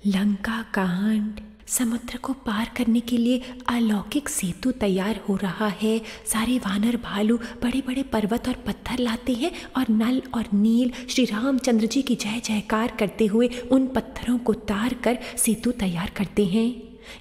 लंका कांड। समुद्र को पार करने के लिए अलौकिक सेतु तैयार हो रहा है। सारे वानर भालू बड़े बड़े पर्वत और पत्थर लाते हैं और नल और नील श्री रामचंद्र जी की जय जयकार करते हुए उन पत्थरों को तार कर सेतु तैयार करते हैं।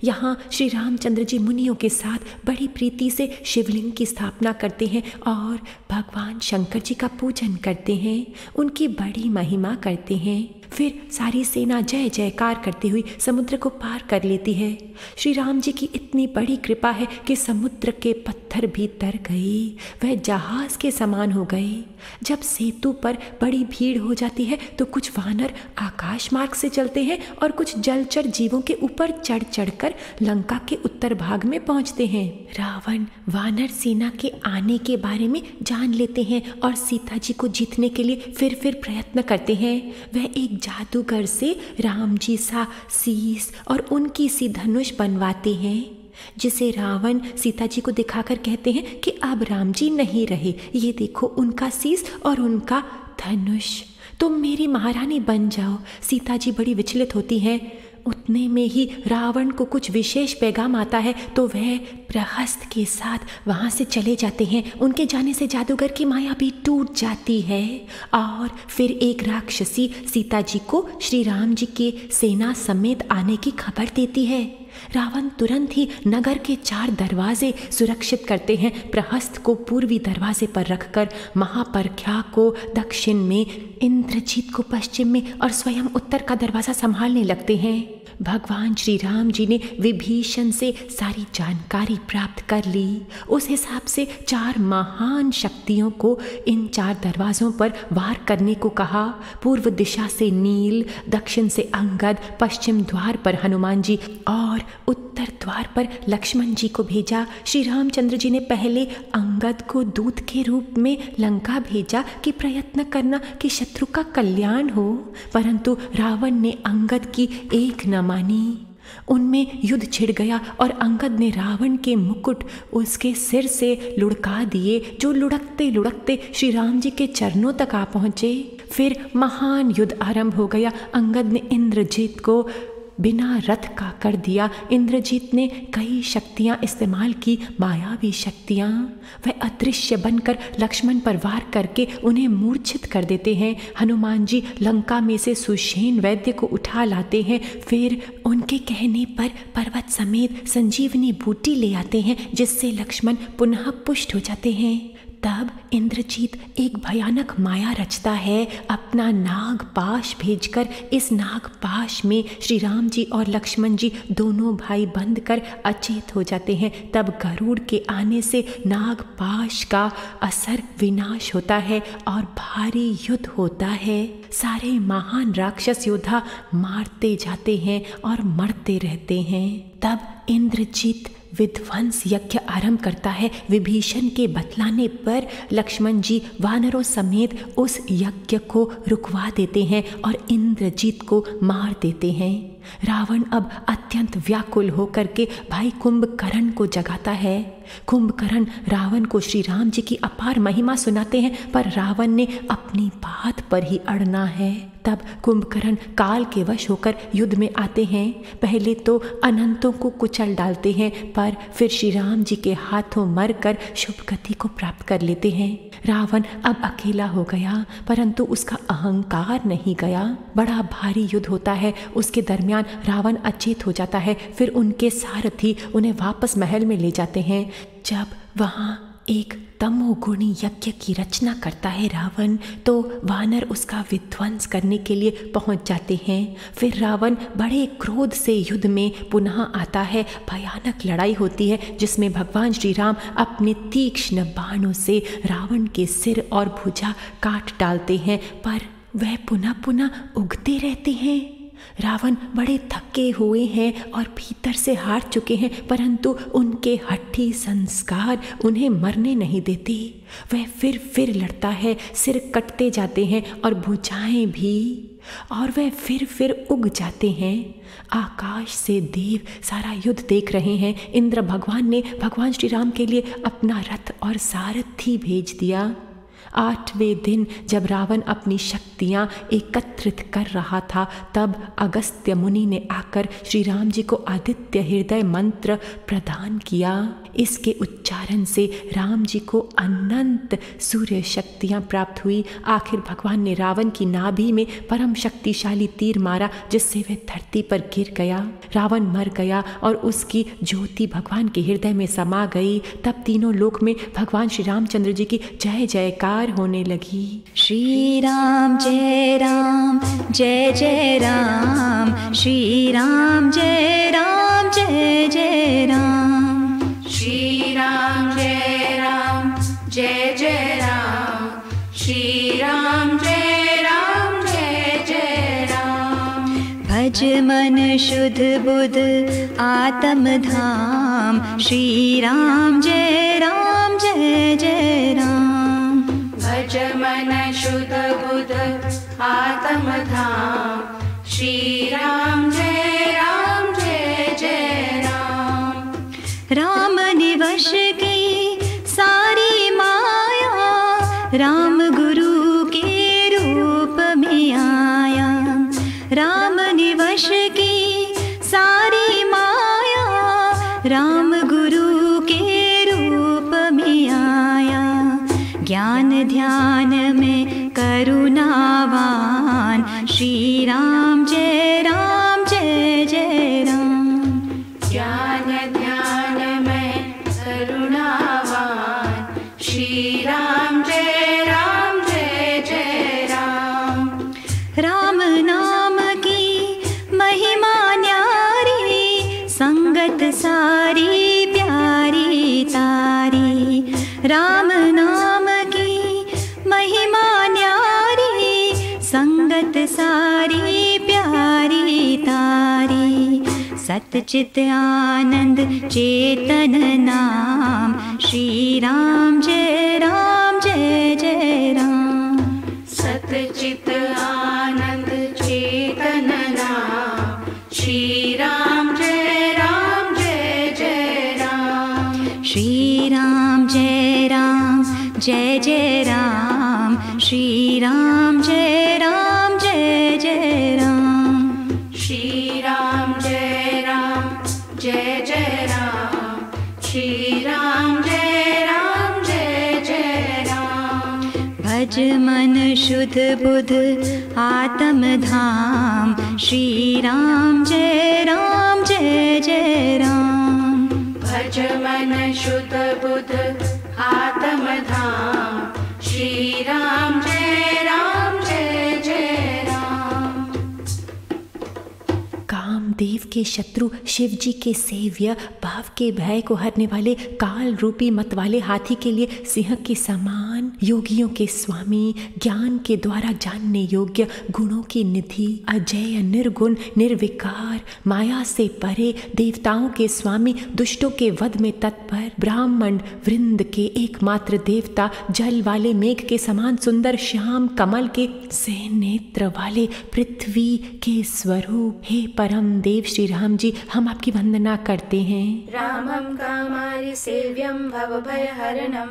यहाँ श्री रामचंद्र जी मुनियों के साथ बड़ी प्रीति से शिवलिंग की स्थापना करते हैं और भगवान शंकर जी का पूजन करते हैं, उनकी बड़ी महिमा करते हैं। फिर सारी सेना जय जयकार करती हुई समुद्र को पार कर लेती है। श्री राम जी की इतनी बड़ी कृपा है कि समुद्र के पत्थर भी तर गए, वह जहाज के समान हो गए। जब सेतु पर बड़ी भीड़ हो जाती है तो कुछ वानर आकाश मार्ग से चलते हैं और कुछ जलचर जीवों के ऊपर चढ़ चढ़कर लंका के उत्तर भाग में पहुंचते हैं। रावण वानर सेना के आने के बारे में जान लेते हैं और सीता जी को जीतने के लिए फिर प्रयत्न करते हैं। वह एक जादूगर से राम जी सा शीस और उनकी सी धनुष बनवाते हैं, जिसे रावण सीता जी को दिखाकर कहते हैं कि अब राम जी नहीं रहे, ये देखो उनका शीस और उनका धनुष, तुम मेरी महारानी बन जाओ। सीता जी बड़ी विचलित होती हैं। उतने में ही रावण को कुछ विशेष पैगाम आता है तो वह प्रहस्त के साथ वहाँ से चले जाते हैं। उनके जाने से जादूगर की माया भी टूट जाती है और फिर एक राक्षसी सीता जी को श्री राम जी के सेना समेत आने की खबर देती है। रावण तुरंत ही नगर के 4 दरवाजे सुरक्षित करते हैं। प्रहस्त को पूर्वी दरवाजे पर रखकर महापरख्या को दक्षिण में, इंद्रजीत को पश्चिम में और स्वयं उत्तर का दरवाजा संभालने लगते हैं। भगवान श्री राम जी ने विभीषण से सारी जानकारी प्राप्त कर ली। उस हिसाब से 4 महान शक्तियों को इन 4 दरवाज़ों पर वार करने को कहा। पूर्व दिशा से नील, दक्षिण से अंगद, पश्चिम द्वार पर हनुमान जी और उत्तर द्वार पर लक्ष्मण जी को भेजा। श्री रामचंद्र जी ने पहले अंगद को दूत के रूप में लंका भेजा कि प्रयत्न करना कि शत्रु का कल्याण हो, परंतु रावण ने अंगद की एक न मानी। उनमें युद्ध छिड़ गया और अंगद ने रावण के मुकुट उसके सिर से लुढ़का दिए, जो लुढ़कते लुढ़कते श्री राम जी के चरणों तक आ पहुँचे। फिर महान युद्ध आरंभ हो गया। अंगद ने इंद्रजीत को बिना रथ का कर दिया। इंद्रजीत ने कई शक्तियां इस्तेमाल की, मायावी शक्तियां। वह अदृश्य बनकर लक्ष्मण पर वार करके उन्हें मूर्छित कर देते हैं। हनुमान जी लंका में से सुषेण वैद्य को उठा लाते हैं। फिर उनके कहने पर पर्वत समेत संजीवनी बूटी ले आते हैं, जिससे लक्ष्मण पुनः पुष्ट हो जाते हैं। तब इंद्रजीत एक भयानक माया रचता है। अपना नागपाश भेजकर इस नागपाश में श्री राम जी और लक्ष्मण जी दोनों भाई बंद कर अचेत हो जाते हैं। तब गरुड़ के आने से नागपाश का असर विनाश होता है और भारी युद्ध होता है। सारे महान राक्षस योद्धा मारते जाते हैं और मरते रहते हैं। तब इंद्रजीत विध्वंस यज्ञ आरंभ करता है। विभीषण के बतलाने पर लक्ष्मण जी वानरों समेत उस यज्ञ को रुकवा देते हैं और इंद्रजीत को मार देते हैं। रावण अब अत्यंत व्याकुल होकर के भाई कुंभकर्ण को जगाता है। कुंभकर्ण रावण को श्री राम जी की अपार महिमा सुनाते हैं, पर रावण ने अपनी बात पर ही अड़ना है। तब कुंभकर्ण काल के वश होकर युद्ध में आते हैं। पहले तो अनंतों को कुचल डालते हैं, पर फिर श्री राम जी के हाथों मरकर शुभ गति को प्राप्त कर लेते हैं। रावण अब अकेला हो गया, परंतु उसका अहंकार नहीं गया। बड़ा भारी युद्ध होता है। उसके दरमियान रावण अचेत हो जाता है। फिर उनके सारथी उन्हें वापस महल में ले जाते हैं। जब वहाँ एक तमोगुणी यज्ञ की रचना करता है रावण, तो वानर उसका विध्वंस करने के लिए पहुंच जाते हैं। फिर रावण बड़े क्रोध से युद्ध में पुनः आता है। भयानक लड़ाई होती है, जिसमें भगवान श्री राम अपने तीक्ष्ण बाणों से रावण के सिर और भुजा काट डालते हैं, पर वह पुनः उगते रहते हैं। रावण बड़े थके हुए हैं और भीतर से हार चुके हैं, परंतु उनके हठी संस्कार उन्हें मरने नहीं देते। वह फिर लड़ता है। सिर कटते जाते हैं और भुजाएं भी, और वह फिर उग जाते हैं। आकाश से देव सारा युद्ध देख रहे हैं। इंद्र भगवान ने भगवान श्री राम के लिए अपना रथ और सारथी भेज दिया। 8वें दिन जब रावण अपनी शक्तियाँ एकत्रित कर रहा था, तब अगस्त्य मुनि ने आकर श्री राम जी को आदित्य हृदय मंत्र प्रदान किया। इसके उच्चारण से राम जी को अनंत सूर्य शक्तियाँ प्राप्त हुई। आखिर भगवान ने रावण की नाभि में परम शक्तिशाली तीर मारा, जिससे वह धरती पर गिर गया। रावण मर गया और उसकी ज्योति भगवान के हृदय में समा गई। तब तीनों लोक में भगवान श्री रामचंद्र जी की जय जयकार होने लगी। श्री राम जय राम जय जय राम, श्री राम जय राम जय जय राम, श्री राम जय राम जय जय राम, श्री राम जय राम जय जय राम। भज मन शुद्ध बुद्ध आत्म धाम, श्री राम जय राम जय जय राम, भज मन शुद्ध बुद्ध आत्म धाम, श्री राम जय जय राम। राम ने वश की सारी माया, राम गुरु के रूप में आया। राम ने वश की सारी माया, राम गुरु के रूप में आया। ज्ञान ध्यान में करुणावान, श्री राम जय जय राम, ज्ञान ध्यान में करुणावान, श्री राम जय जय राम। राम नाम की महिमा न्यारी, संगत सारी प्यारी तारी। राम नाम की महिमा न्यारी, संगत सारी प्यारी तारी। सतचित आनंद चेतन नाम, श्री राम जय जय राम, सतचित आनंद चेतन नाम, श्री राम जय जय राम। श्री राम जय जय राम, श्री राम जय जय राम, श्री राम जय जय राम, श्री राम जय जय राम। भज मन शुद्ध बुद्ध आत्म धाम, श्री राम जय जय राम, भज मन शुद्ध बुद्ध आत्म धाम, श्री राम जय जय राम। कामदेव के शत्रु शिव जी के सेव्य, भाव के भय को हरने वाले काल रूपी मत वाले हाथी के लिए सिंह के समान, योगियों के स्वामी, ज्ञान के द्वारा जानने योग्य, गुणों की निधि, अजय निर्गुण निर्विकार, माया से परे, देवताओं के स्वामी, दुष्टों के वध में तत्पर, ब्राह्मण वृंद के एकमात्र देवता, जल वाले मेघ के समान सुंदर श्याम, कमल के से नेत्र वाले, पृथ्वी के स्वरूप, हे परम देव श्री राम जी, हम आपकी वंदना करते हैं। रामं कामारि सेव्यं भवभयहरणं,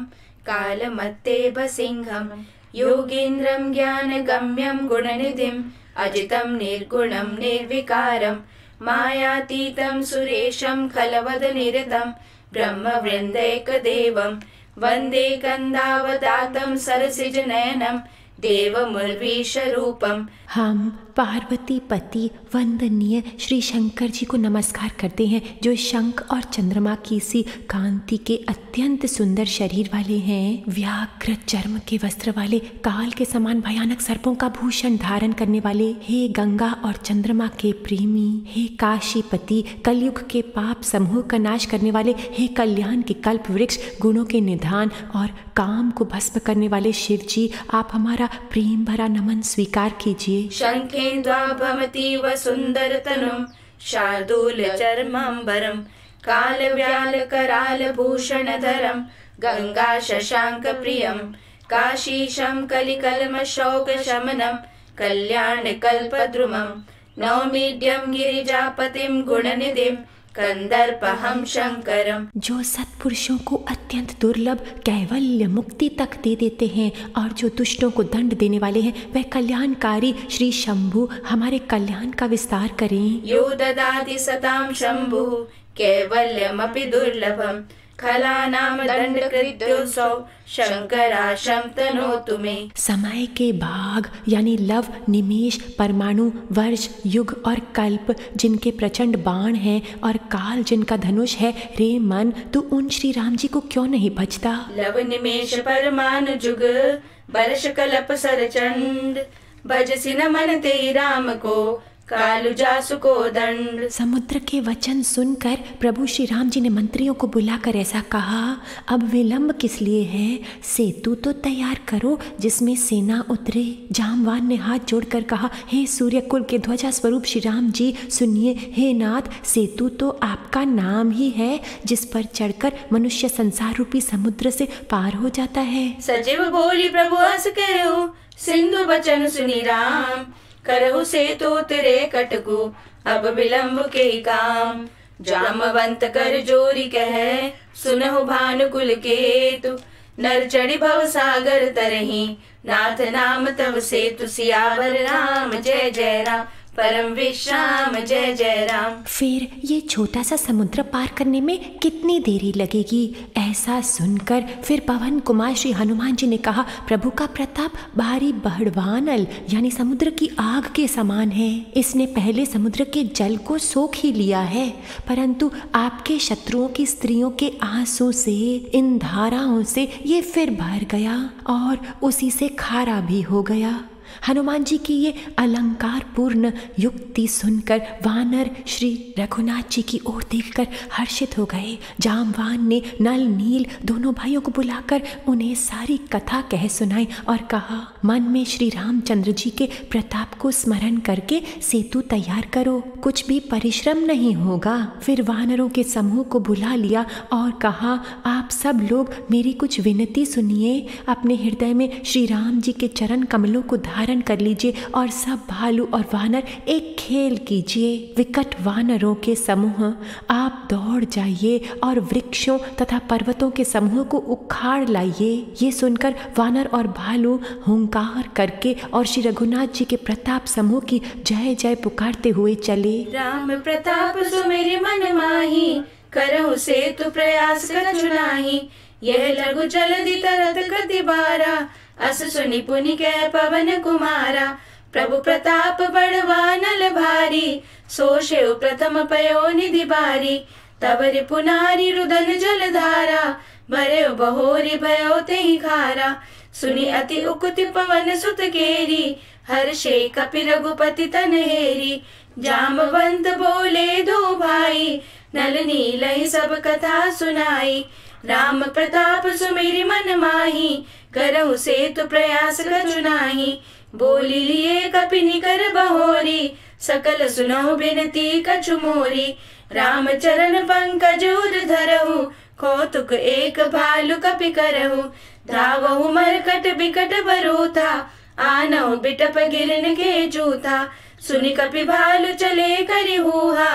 कालमत्तेव सिंहं, योगीन्द्रं ज्ञानगम्यं गुणनिधिं, अजितं निर्गुणं निर्विकारं, मायातीतं सुरेशं खलवदनिरतं, ब्रह्मवृन्दैकदेवं, वन्दे गन्धावदातं सरसिजनयनं, देवमुर्वीशरूपम्। हम पार्वती पति वंदनीय श्री शंकर जी को नमस्कार करते हैं, जो शंख और चंद्रमा की सी कांति के अत्यंत सुंदर शरीर वाले हैं, व्याघ्र चर्म के वस्त्र वाले, काल के समान भयानक सर्पों का भूषण धारण करने वाले, हे गंगा और चंद्रमा के प्रेमी, हे काशीपति, कलयुग के पाप समूह का नाश करने वाले, हे कल्याण के कल्प वृक्ष, गुणों के निधान और काम को भस्म करने वाले शिव जी, आप हमारा प्रेम भरा नमन स्वीकार कीजिए। शङ्खेन्द्वाभमतीव सुन्दरतनुं, शार्दूलचर्माम्बरं, कालव्यालकरालभूषणधरं, गङ्गाशशाङ्कप्रियं, काशीशं कलिकल्मषौकशमनं, कल्याणकल्पद्रुमं, नौमीड्यं गिरिजापतिं गुणनिधिं, कंदर्पहं शंकरम। जो सत्पुरुषों को अत्यंत दुर्लभ कैवल्य मुक्ति तक दे देते हैं और जो दुष्टों को दंड देने वाले हैं, वह कल्याणकारी श्री शंभु हमारे कल्याण का विस्तार करें। यो ददाति सतां शंभुः कैवल्यमपि दुर्लभम् खलानां दंडकृत्योऽसौ शंकराशं तनोतु मे। समय के भाग यानी लव, निमेष, परमाणु, वर्ष, युग और कल्प जिनके प्रचंड बाण हैं और काल जिनका धनुष है, रे मन तू उन श्री राम जी को क्यों नहीं भजता? लव निमेष परमाणु जुग वर्ष कल्प सरचंड भजसि न मन तेहि राम को कालु जासु को दंड। समुद्र के वचन सुनकर प्रभु श्री राम जी ने मंत्रियों को बुलाकर ऐसा कहा, अब विलंब किस लिए है? सेतु तो तैयार करो जिसमें सेना उतरे। जामवान ने हाथ जोड़कर कहा, हे सूर्य कुल के ध्वजा स्वरूप श्री राम जी सुनिए। हे नाथ, सेतु तो आपका नाम ही है जिस पर चढ़कर मनुष्य संसार रूपी समुद्र से पार हो जाता है। सचिव बोली प्रभु हंस कहु सिंधु बचन सुनी राम करहु सेतु तेरे कटकु अब विलंब के काम। जामवंत कर जोरी कहे सुनहु भानुकुल केतु नर चढ़ी भव सागर तरही नाथ नाम तव सेतु सियावर राम जय जय राम परम विश्राम जय जय राम। फिर ये छोटा सा समुद्र पार करने में कितनी देरी लगेगी? ऐसा सुनकर फिर पवन कुमार श्री हनुमान जी ने कहा, प्रभु का प्रताप भारी बहड़वानल यानी समुद्र की आग के समान है। इसने पहले समुद्र के जल को सोख ही लिया है, परंतु आपके शत्रुओं की स्त्रियों के आंसू से, इन धाराओं से ये फिर भर गया और उसी से खारा भी हो गया। हनुमान जी की ये अलंकार पूर्ण युक्ति सुनकर वानर श्री रघुनाथ जी की ओर देखकर हर्षित हो गए। जामवान ने नल नील दोनों भाइयों को बुलाकर उन्हें सारी कथा कह सुनाई और कहा, मन में श्री रामचंद्र जी के प्रताप को स्मरण करके सेतु तैयार करो, कुछ भी परिश्रम नहीं होगा। फिर वानरों के समूह को बुला लिया और कहा, आप सब लोग मेरी कुछ विनती सुनिए। अपने हृदय में श्री राम जी के चरण कमलों को धारण कर लीजिए और सब भालू और वानर एक खेल कीजिए। विकट वानरों के समूह आप दौड़ जाइए और वृक्षों तथा पर्वतों के समूह को उखाड़ लाइए। ये सुनकर वानर और भालू हुंकार करके और श्री रघुनाथ जी के प्रताप समूह की जय जय पुकारते हुए चले। राम प्रताप सुमिरि मन माही करहु सेतु प्रयास कर चुनाही। यह लघु जलधि तरत गति बारा अस सुनि पुनि कह पवन कुमारा। प्रभु प्रताप बड़वानल भारी सो शिव प्रथम पयो निधि बारी। तब रिपुनारी रुदन जल धारा भरे बहोरी भयो तेहि खारा। सुनि अति उकुति पवन सुत केरी हर्षे कपि रघुपति तन हेरी। जामवंत बोले दो भाई नल नीलहि सब कथा सुनाई। राम प्रताप सुमिरि मन माही करहु सेतु प्रयास कर चुनाही। बोली लिए कपि निकर बहोरी सकल सुनहु बिनती कछु मोरी। राम चरण पंकज उर धरहु कौतुक एक भालु कपि करहु। धावहु मरकट बिकट बरूथा आनहु बिटप गिरन के जूथा। सुनि कपि भालु चले करि हुहा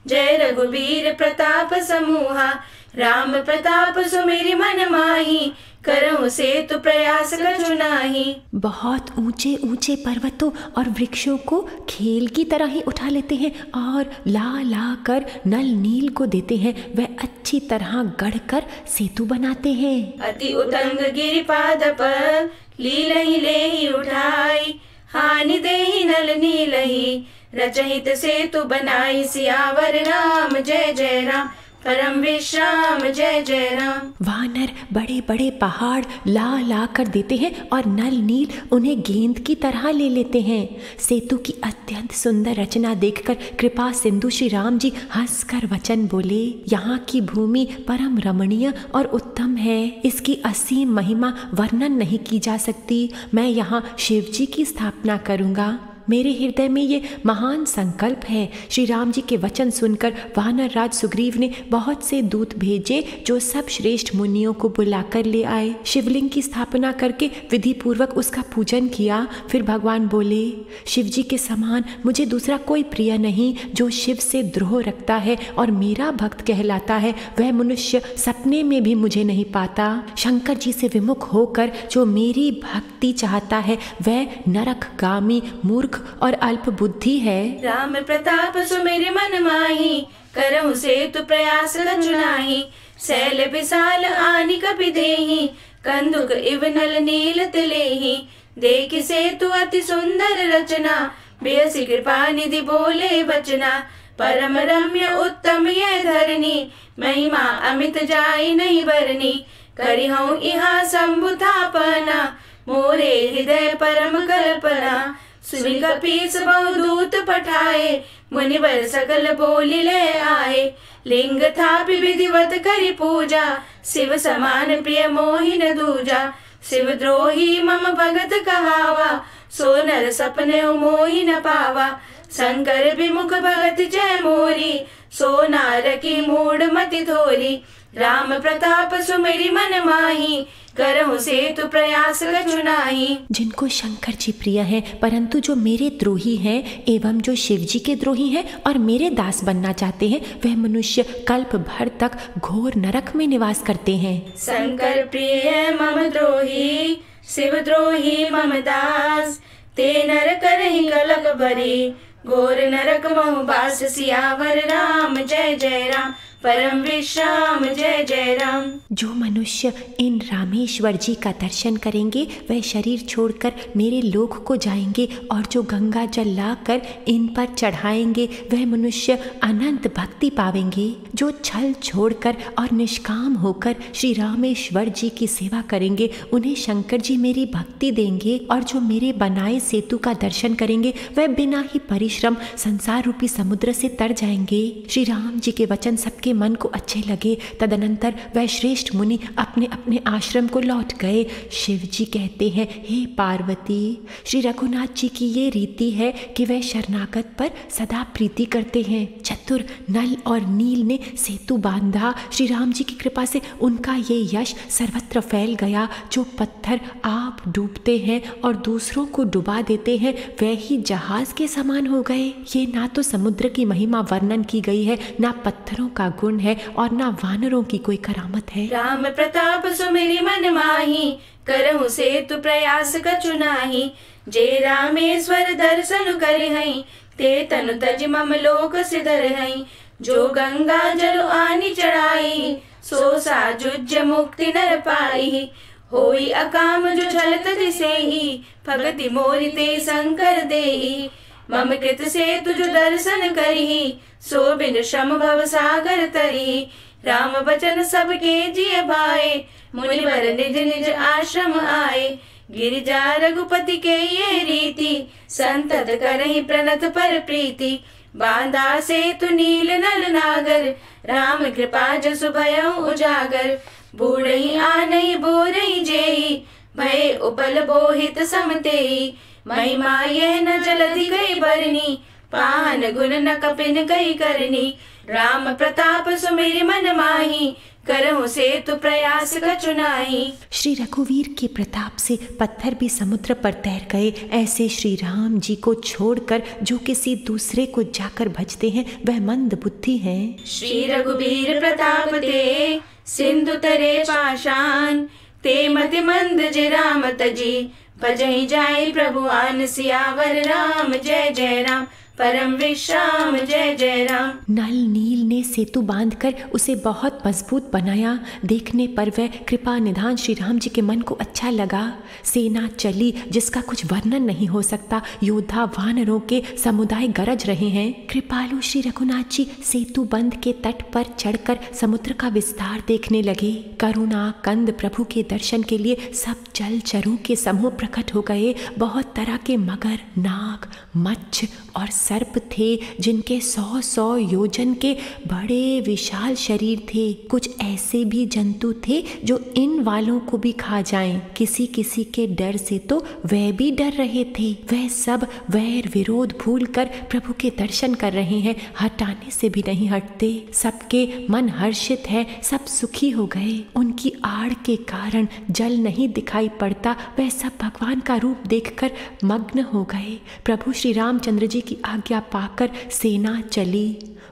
जय रघुबीर प्रताप समूहा। राम प्रताप सुमिरि मन माही करहु सेतु प्रयास कर चुनाही। बहुत ऊंचे ऊंचे पर्वतों और वृक्षों को खेल की तरह ही उठा लेते हैं और ला ला कर नल नील को देते हैं। वह अच्छी तरह गढ़कर सेतु बनाते हैं। अति उतंग गिरिपाद पर लीलहि लेहि उठाई। हानि देहि नल नीलहि रचहित सेतु बनाई। सियावर राम जय जय राम परम विश्राम जय जय राम। वानर बड़े बड़े पहाड़ ला ला कर देते हैं और नल नील उन्हें गेंद की तरह ले लेते हैं। सेतु की अत्यंत सुंदर रचना देखकर कृपा सिंधु श्री राम जी हंसकर वचन बोले, यहाँ की भूमि परम रमणीय और उत्तम है। इसकी असीम महिमा वर्णन नहीं की जा सकती। मैं यहाँ शिव जी की स्थापना करूँगा। मेरे हृदय में ये महान संकल्प है। श्री राम जी के वचन सुनकर वानर राज सुग्रीव ने बहुत से दूत भेजे जो सब श्रेष्ठ मुनियों को बुलाकर ले आए। शिवलिंग की स्थापना करके विधि पूर्वक उसका पूजन किया। फिर भगवान बोले, शिव जी के समान मुझे दूसरा कोई प्रिय नहीं। जो शिव से द्रोह रखता है और मेरा भक्त कहलाता है, वह मनुष्य सपने में भी मुझे नहीं पाता। शंकर जी से विमुख होकर जो मेरी भक्ति चाहता है, वह नरकगामी, मूर्ख और अल्प बुद्धि है। राम प्रताप सुमिरि मन माही, करहु सेतु प्रयास कछुनाहि। शैल विशाल आनि कपि देहि, कंदुक इव नल नील तिलेहि। देखि सेतु अति सुंदर रचना, बेसी कृपा निधि बोले बचना। परम रम्य उत्तम यह धरनी, महिमा अमित जाई नहीं बरनी। करिहउँ इहाँ शंभु थापना, मोरे हृदय परम कल्पना। सुनि कपीस बहुदूत पठाए, मुनिवर सकल बोली ले आए। लिंग थापि विधिवत करि पूजा, शिव समान प्रिय मोहि न दूजा। शिव द्रोही मम भगत कहावा, सो नर सपने मोहि न पावा। शंकर विमुख भगत जय मोरी, सो नार की मूढ़ मति थोरी। राम प्रताप सुमिरि मन माही, करहु सेतु प्रयास कछुनाहि। जिनको शंकर जी प्रिय हैं, परंतु जो मेरे द्रोही हैं एवं जो शिव जी के द्रोही हैं और मेरे दास बनना चाहते हैं, वह मनुष्य कल्प भर तक घोर नरक में निवास करते हैं। शंकर प्रिय मम द्रोही, शिव द्रोही मम दास। ते नर करहि कलक भरी, घोर नरक महु बास। सियावर राम जय जय राम, परम विश्राम जय जय राम। जो मनुष्य इन रामेश्वर जी का दर्शन करेंगे, वह शरीर छोड़कर मेरे लोक को जाएंगे और जो गंगा जल लाकर इन पर चढ़ाएंगे, वह मनुष्य अनंत भक्ति पावेंगे। जो छल छोड़कर और निष्काम होकर श्री रामेश्वर जी की सेवा करेंगे, उन्हें शंकर जी मेरी भक्ति देंगे। और जो मेरे बनाए सेतु का दर्शन करेंगे, वह बिना ही परिश्रम संसार रूपी समुद्र से तर जाएंगे। श्री राम जी के वचन सबके मन को अच्छे लगे। तदनंतर वह श्रेष्ठ मुनि अपने अपने आश्रम को लौट गए। शिव जी कहते हैं, हे पार्वती, श्री रघुनाथ जी की ये रीति है कि वह शरणागत पर सदा प्रीति करते हैं। चतुर नल और नील ने सेतु बांधा। श्री राम जी की कृपा से उनका ये यश सर्वत्र फैल गया। जो पत्थर आप डूबते हैं और दूसरों को डुबा देते हैं, वह ही जहाज के समान हो गए। ये ना तो समुद्र की महिमा वर्णन की गई है, ना पत्थरों का गुण है और ना वानरों की कोई करामत है। राम प्रताप सुमिरि मन माही, करहु सेतु प्रयास कछुनाहि। जे रामेश्वर दर्शन करिहइ, ते तनु तज मम लोक सिधरहइ। जो गंगा जल आनि चढ़ाई, सो साजुज मुक्ति नर पाई। होई अकाम जो छलत दिसेहि, भगति मोरि ते शंकर देहि। मम कृत सेतु जो दर्शन करिहि, सो बिन श्रम भव सागर तरिहि। राम बचन सबके जिय भाए, मुनिवर निज निज आश्रम आए। गिरिजा रघुपति के ये रीति, संतत करहि प्रणत पर प्रीति। बांधा सेतु नील नल नागर, राम कृपा जसु भयउ उजागर। बूढ़ई आनई बोरई जेहि, भय उपल बोहित समतेहि। महिमा यह न जलधि गई बरनी, पाहन गुण न कपिन गई करनी। राम प्रताप सुमिरि मन माही, करहु सेतु प्रयास कछुनाहि। श्री रघुवीर के प्रताप से पत्थर भी समुद्र पर तैर गए। ऐसे श्री राम जी को छोड़कर जो किसी दूसरे को जाकर भजते हैं, वह मंद बुद्धि हैं। श्री रघुवीर प्रताप ते, सिंधु तरे पाषाण। ते मति मंद जे राम तजी, भजहि जाय प्रभु आन। सियावर राम जय जय राम, परम विश्राम जय जय राम। नल नील ने सेतु बांधकर उसे बहुत मजबूत बनाया। देखने पर वह कृपा निधान श्री राम जी के मन को अच्छा लगा। सेना चली जिसका कुछ वर्णन नहीं हो सकता। योद्धा वानरों के समुदाय गरज रहे हैं। कृपालु श्री रघुनाथ जी सेतु बंध के तट पर चढ़कर समुद्र का विस्तार देखने लगे। करुणा कंद प्रभु के दर्शन के लिए सब जलचरों के समूह प्रकट हो गए। बहुत तरह के मगर, नाग, मच्छ और सर्प थे जिनके 100 योजन के बड़े विशाल शरीर थे। कुछ ऐसे भी जंतु थे जो इन वालों को भी खा जाएं। किसी किसी के डर से तो वह भी डर रहे थे। वह सब वैर विरोध भूलकर प्रभु के दर्शन कर रहे हैं, हटाने से भी नहीं हटते। सबके मन हर्षित है, सब सुखी हो गए। उनकी आड़ के कारण जल नहीं दिखाई पड़ता। वह सब भगवान का रूप देखकर मग्न हो गए। प्रभु श्री रामचंद्र जी की आज्ञा पाकर सेना चली।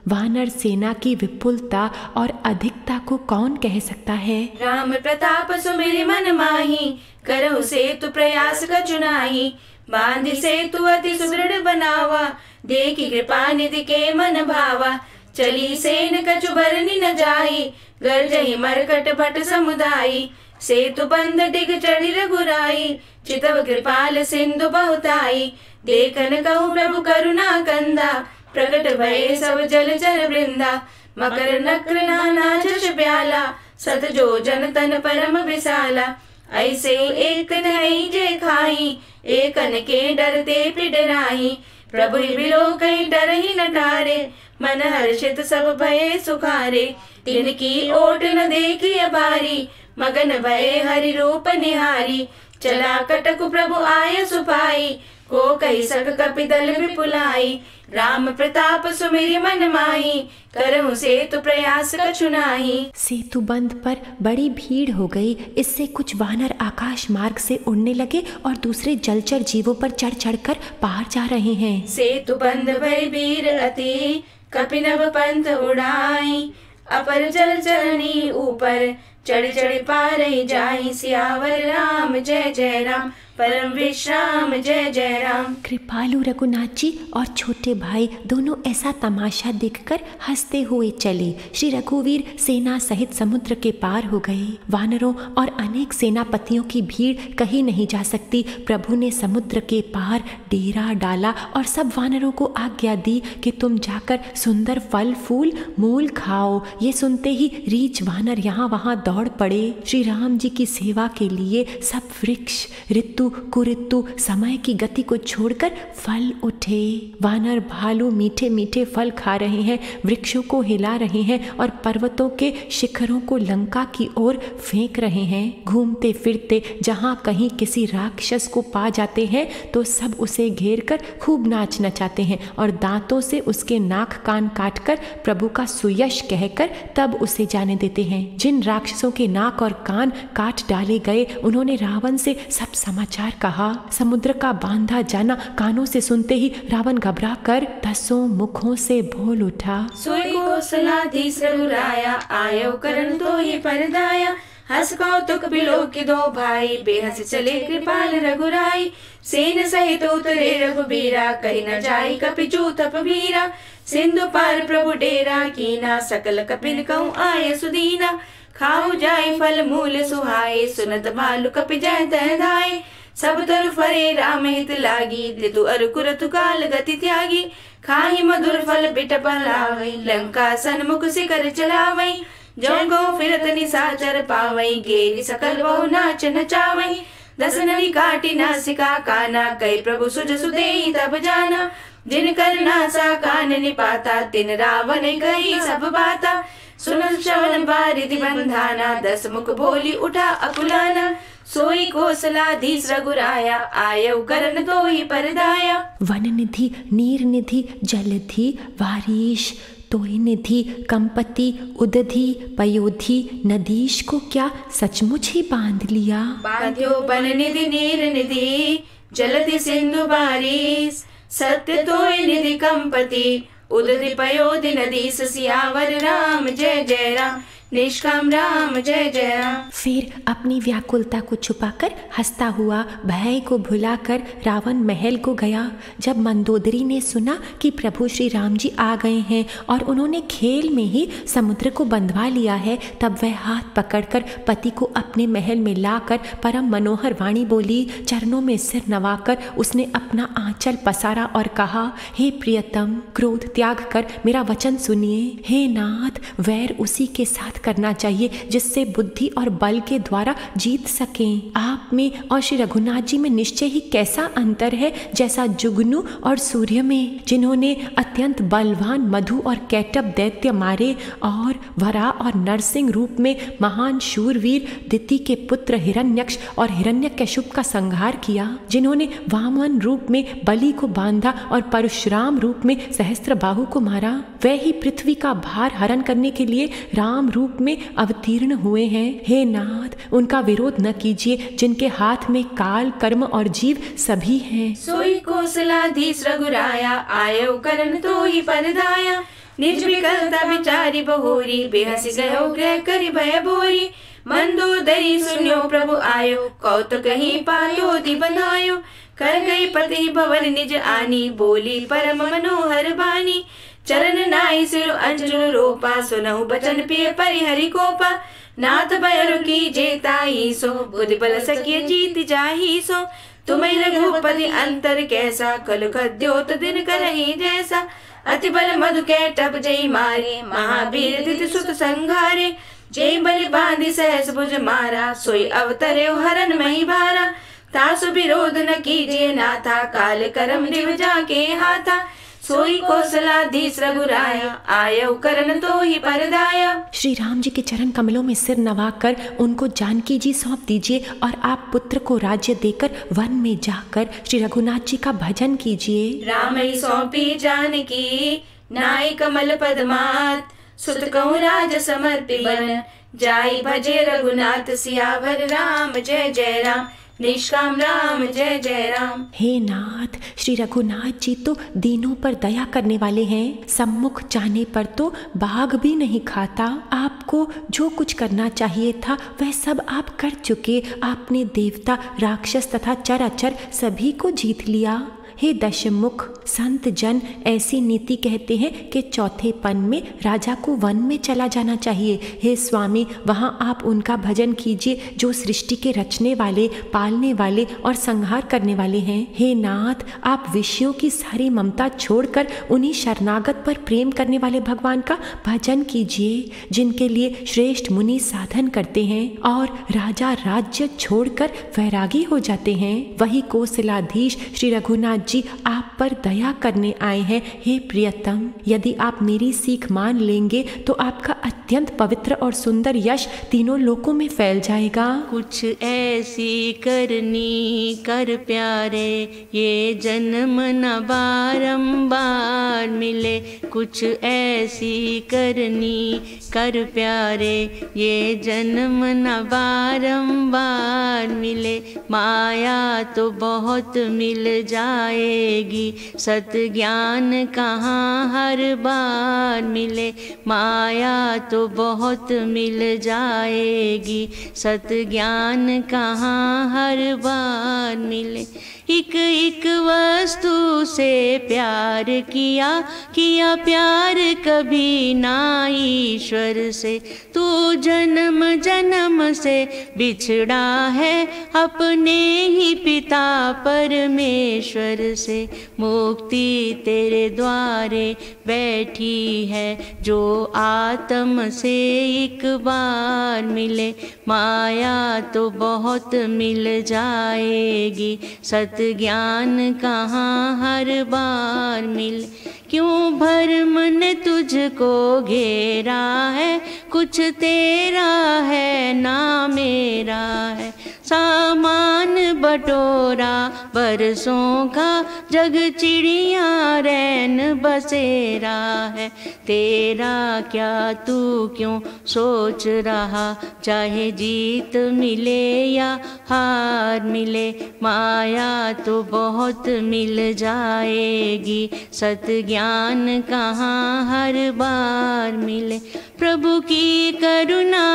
वानर सेना की विपुलता और अधिकता को कौन कह सकता है। राम प्रताप सुमिरि मन माही, करहु सेतु प्रयास कछुनाही। बांधि सेतु अति सुदृढ़ बनावा, देखी कृपा निधि के मन भावा। चली सेन कछु बरनी न जाई, गर्जहि मरकट भट समुदायी। सेतु बंध डिग चढ़ी रघुराई, चितव कृपाल सिंधु बहुताई। देखन कहु प्रभु करुणा कंदा, प्रकट भये सब जलचर वृंदा। मकर नक्र नाना जश प्याला, सत जो जन तन परम विशाला। ऐसे एक नहीं जे खाई, एकन के डरते पिडराई। प्रभु बिलो कहीं डर ही न टारे, मन हर्षित सब भये सुखारे। तिनकी ओट न देखी अबारी, मगन भये हरि रूप निहारी। चला कटकु प्रभु आय सुपाई, को कही सक कपिदल विपुलाई। राम प्रताप सुमिरि मन माही, करहु सेतु प्रयास कछु नाहि। सेतु बंध पर बड़ी भीड़ हो गई। इससे कुछ वानर आकाश मार्ग से उड़ने लगे और दूसरे जलचर जीवों पर चढ़ चढ़कर पार जा रहे हैं। सेतु बंध भय वीर अति, कपिनव पंथ उड़ाई। अपर जल चरणी ऊपर, चढ़ चढ़ पार जाई। सियावर राम जय जय राम, परम विश्राम जय जय राम। कृपालु रघुनाथ जी और छोटे भाई दोनों ऐसा तमाशा देखकर हंसते हुए चले। श्री रघुवीर सेना सहित समुद्र के पार हो गए। वानरों और अनेक सेनापतियों की भीड़ कहीं नहीं जा सकती। प्रभु ने समुद्र के पार डेरा डाला और सब वानरों को आज्ञा दी कि तुम जाकर सुंदर फल फूल मूल खाओ। ये सुनते ही रीछ वानर यहाँ वहाँ दौड़ पड़े। श्री राम जी की सेवा के लिए सब वृक्ष ऋतु कुऋतु समय की गति को छोड़कर फल उठे। वानर भालू मीठे मीठे फल खा रहे हैं, वृक्षों को हिला रहे हैं और पर्वतों के शिखरों को लंका की ओर फेंक रहे हैं। घूमते फिरते जहां कहीं किसी राक्षस को पा जाते हैं तो सब उसे घेर कर खूब नाच नचाते हैं और दांतों से उसके नाक कान काटकर प्रभु का सुयश कहकर तब उसे जाने देते हैं। जिन राक्षसों के नाक और कान काट डाले गए उन्होंने रावण से सब समाचार कहा। समुद्र का बांधा जाना कानों से सुनते ही रावण घबरा कर 10 मुखों से बोल उठा। सोई कौशलाधीश रघुराया, आयो करण तो ही परदाया। हस कौतुक बिलो के दो भाई, बेहस चले कृपाल रघुराई। सेन सहित उतरे रघुबीरा, कहीं न जाई कपिचू तप भीरा। सिंधु पार प्रभु डेरा कीना, सकल कपिन कहूँ आय सुदीना। खाऊ जाय फल मूल सुहाए, सुनत भालु कपि जय तय धाय। सब तरु फरे राम हित लागी, ऋतु अरु कुरतु काल गति त्यागी। खाही मधुर फल बिट पलावई, लंका सन्मुख शिखर चलावई। जो गो फिरत निशाचर पावई, गेरी सकल बहु नाच नचावई। दसनरी काटी नासिका काना, कई प्रभु सुज सुदेई तब जाना। जिन कर नासा कान निपाता, तिन रावण कही सब बाता। सुन श्रवण बारिधि बंधाना, 10 मुख बोली उठा अकुलाना। सोई कौशलाधीश रघुराया, आयौ करन तो ही परदाया। वन निधि नीर निधि जलधि वारीश, तोय निधि कंपति उदधि पयोधि नदीश को क्या सचमुच ही बांध लिया। बांध्यो बन निधि नीर निधि, जलधि सिंधु बारिश। सत्य तोय निधि कंपति, उदधि पयोधि नदीश। सियावर राम जय जय राम, निष्काम राम जय जय राम। फिर अपनी व्याकुलता को छुपाकर हंसता हुआ भय को भुलाकर रावण महल को गया। जब मंदोदरी ने सुना कि प्रभु श्री राम जी आ गए हैं और उन्होंने खेल में ही समुद्र को बंधवा लिया है, तब वह हाथ पकड़कर पति को अपने महल में लाकर परम मनोहर वाणी बोली। चरणों में सिर नवाकर उसने अपना आंचल पसारा और कहा, हे प्रियतम, क्रोध त्याग कर मेरा वचन सुनिए। हे नाथ, वैर उसी के साथ करना चाहिए, जिससे बुद्धि और बल के द्वारा जीत सकें। आप में और श्री रघुनाथ जी में निश्चय ही कैसा अंतर है, जैसा जुगनू और सूर्य में, जिन्होंने अत्यंत बलवान मधु और कैटब दैत्य मारे और वरा और नरसिंह रूप में महान शूरवीर दिति के पुत्र हिरण्यक्ष और हिरण्यकशिप का संहार किया, जिन्होंने वामन रूप में बलि को बांधा और परशुराम रूप में सहस्त्रबाहु को मारा, वे ही पृथ्वी का भार हरण करने के लिए राम रूप में अवतीर्ण हुए हैं। हे नाथ, उनका विरोध न कीजिए, जिनके हाथ में काल, कर्म और जीव सभी हैं। सोई कौशलाधीश रघुराया, आयो करन तो ही परदाया। निज विकलता विचारी बहोरी, बेहसी गयो ग्रह करि भय भोरी। मंदोदरी सुन्यो प्रभु आयो, कौतुक ही पायो दी बनायो। कर गई पति भवन निज आनी, बोली परम मनोहर बानी। चरण नाई सिर अंजलि रोपा, सुनहु बचन पिय परिहरि कोपा। नाथ भय की जेताई सो, बुद्धि बल सकिय जीत जाही सो। तुम्हें रघुपति अंतर कैसा, कल कद्योत दिन करही जैसा। अति बल मधु कैटभ जय मारे, महावीर दिति सुत संघारे। जय बलि बांधि सहस भुज मारा, सोई अवतरे हरन मही भारा। तासु विरोध न कीजिए नाथा, काल करम दिव जाके हाथा। सोई कौशलाधीश रघुराया, आयो करन तो ही परदाया। श्री राम जी के चरण कमलों में सिर नवाकर उनको जानकी जी सौंप दीजिए और आप पुत्र को राज्य देकर वन में जाकर श्री रघुनाथ जी का भजन कीजिए। राम ही सौंपी जानकी, नाई कमल पद्मात। सुत कहूँ राज समर्पि बन, जाई भजे रघुनाथ सियावर राम। जय जय राम, निष्काम राम, जय जय राम। हे नाथ, श्री रघुनाथ जी तो दीनों पर दया करने वाले हैं। सम्मुख जाने पर तो बाघ भी नहीं खाता। आपको जो कुछ करना चाहिए था वह सब आप कर चुके। आपने देवता, राक्षस तथा चराचर सभी को जीत लिया। हे दशमुख, संत जन ऐसी नीति कहते हैं कि चौथे पन में राजा को वन में चला जाना चाहिए। हे स्वामी, वहाँ आप उनका भजन कीजिए जो सृष्टि के रचने वाले, पालने वाले और संहार करने वाले हैं। हे नाथ, आप विषयों की सारी ममता छोड़कर उन्हीं शरणागत पर प्रेम करने वाले भगवान का भजन कीजिए, जिनके लिए श्रेष्ठ मुनि साधन करते हैं और राजा राज्य छोड़कर वैरागी हो जाते हैं। वही कौशलाधीश श्री रघुनाथ जी आप पर दया करने आए हैं। हे प्रियतम, यदि आप मेरी सीख मान लेंगे तो आपका अत्यंत पवित्र और सुंदर यश तीनों लोकों में फैल जाएगा। कुछ ऐसी करनी कर प्यारे, ये जन्म न बारंबार मिले। कुछ ऐसी करनी कर प्यारे, ये जन्म न बारंबार मिले। माया तो बहुत मिल जाएगी, सत ज्ञान कहाँ हर बार मिले। माया तो बहुत मिल जाएगी, सत ज्ञान कहाँ हर बार मिले। एक एक वस्तु से प्यार किया, किया प्यार कभी ना ईश्वर से। तू जन्म जन्म से बिछड़ा है अपने ही पिता परमेश्वर से। मुक्ति तेरे द्वारे बैठी है, जो आत्म से एक बार मिले। माया तो बहुत मिल जाएगी, सत ज्ञान कहाँ हर बार मिले। क्यों भरम ने तुझको घेरा है, कुछ तेरा है ना मेरा है। सामान बटोरा बरसों का, जग चिड़िया रैन बसेरा है। तेरा क्या तू क्यों सोच रहा, चाहे जीत मिले या हार मिले। माया तो बहुत मिल जाएगी, सत ज्ञान कहाँ हर बार मिले। प्रभु की करुणा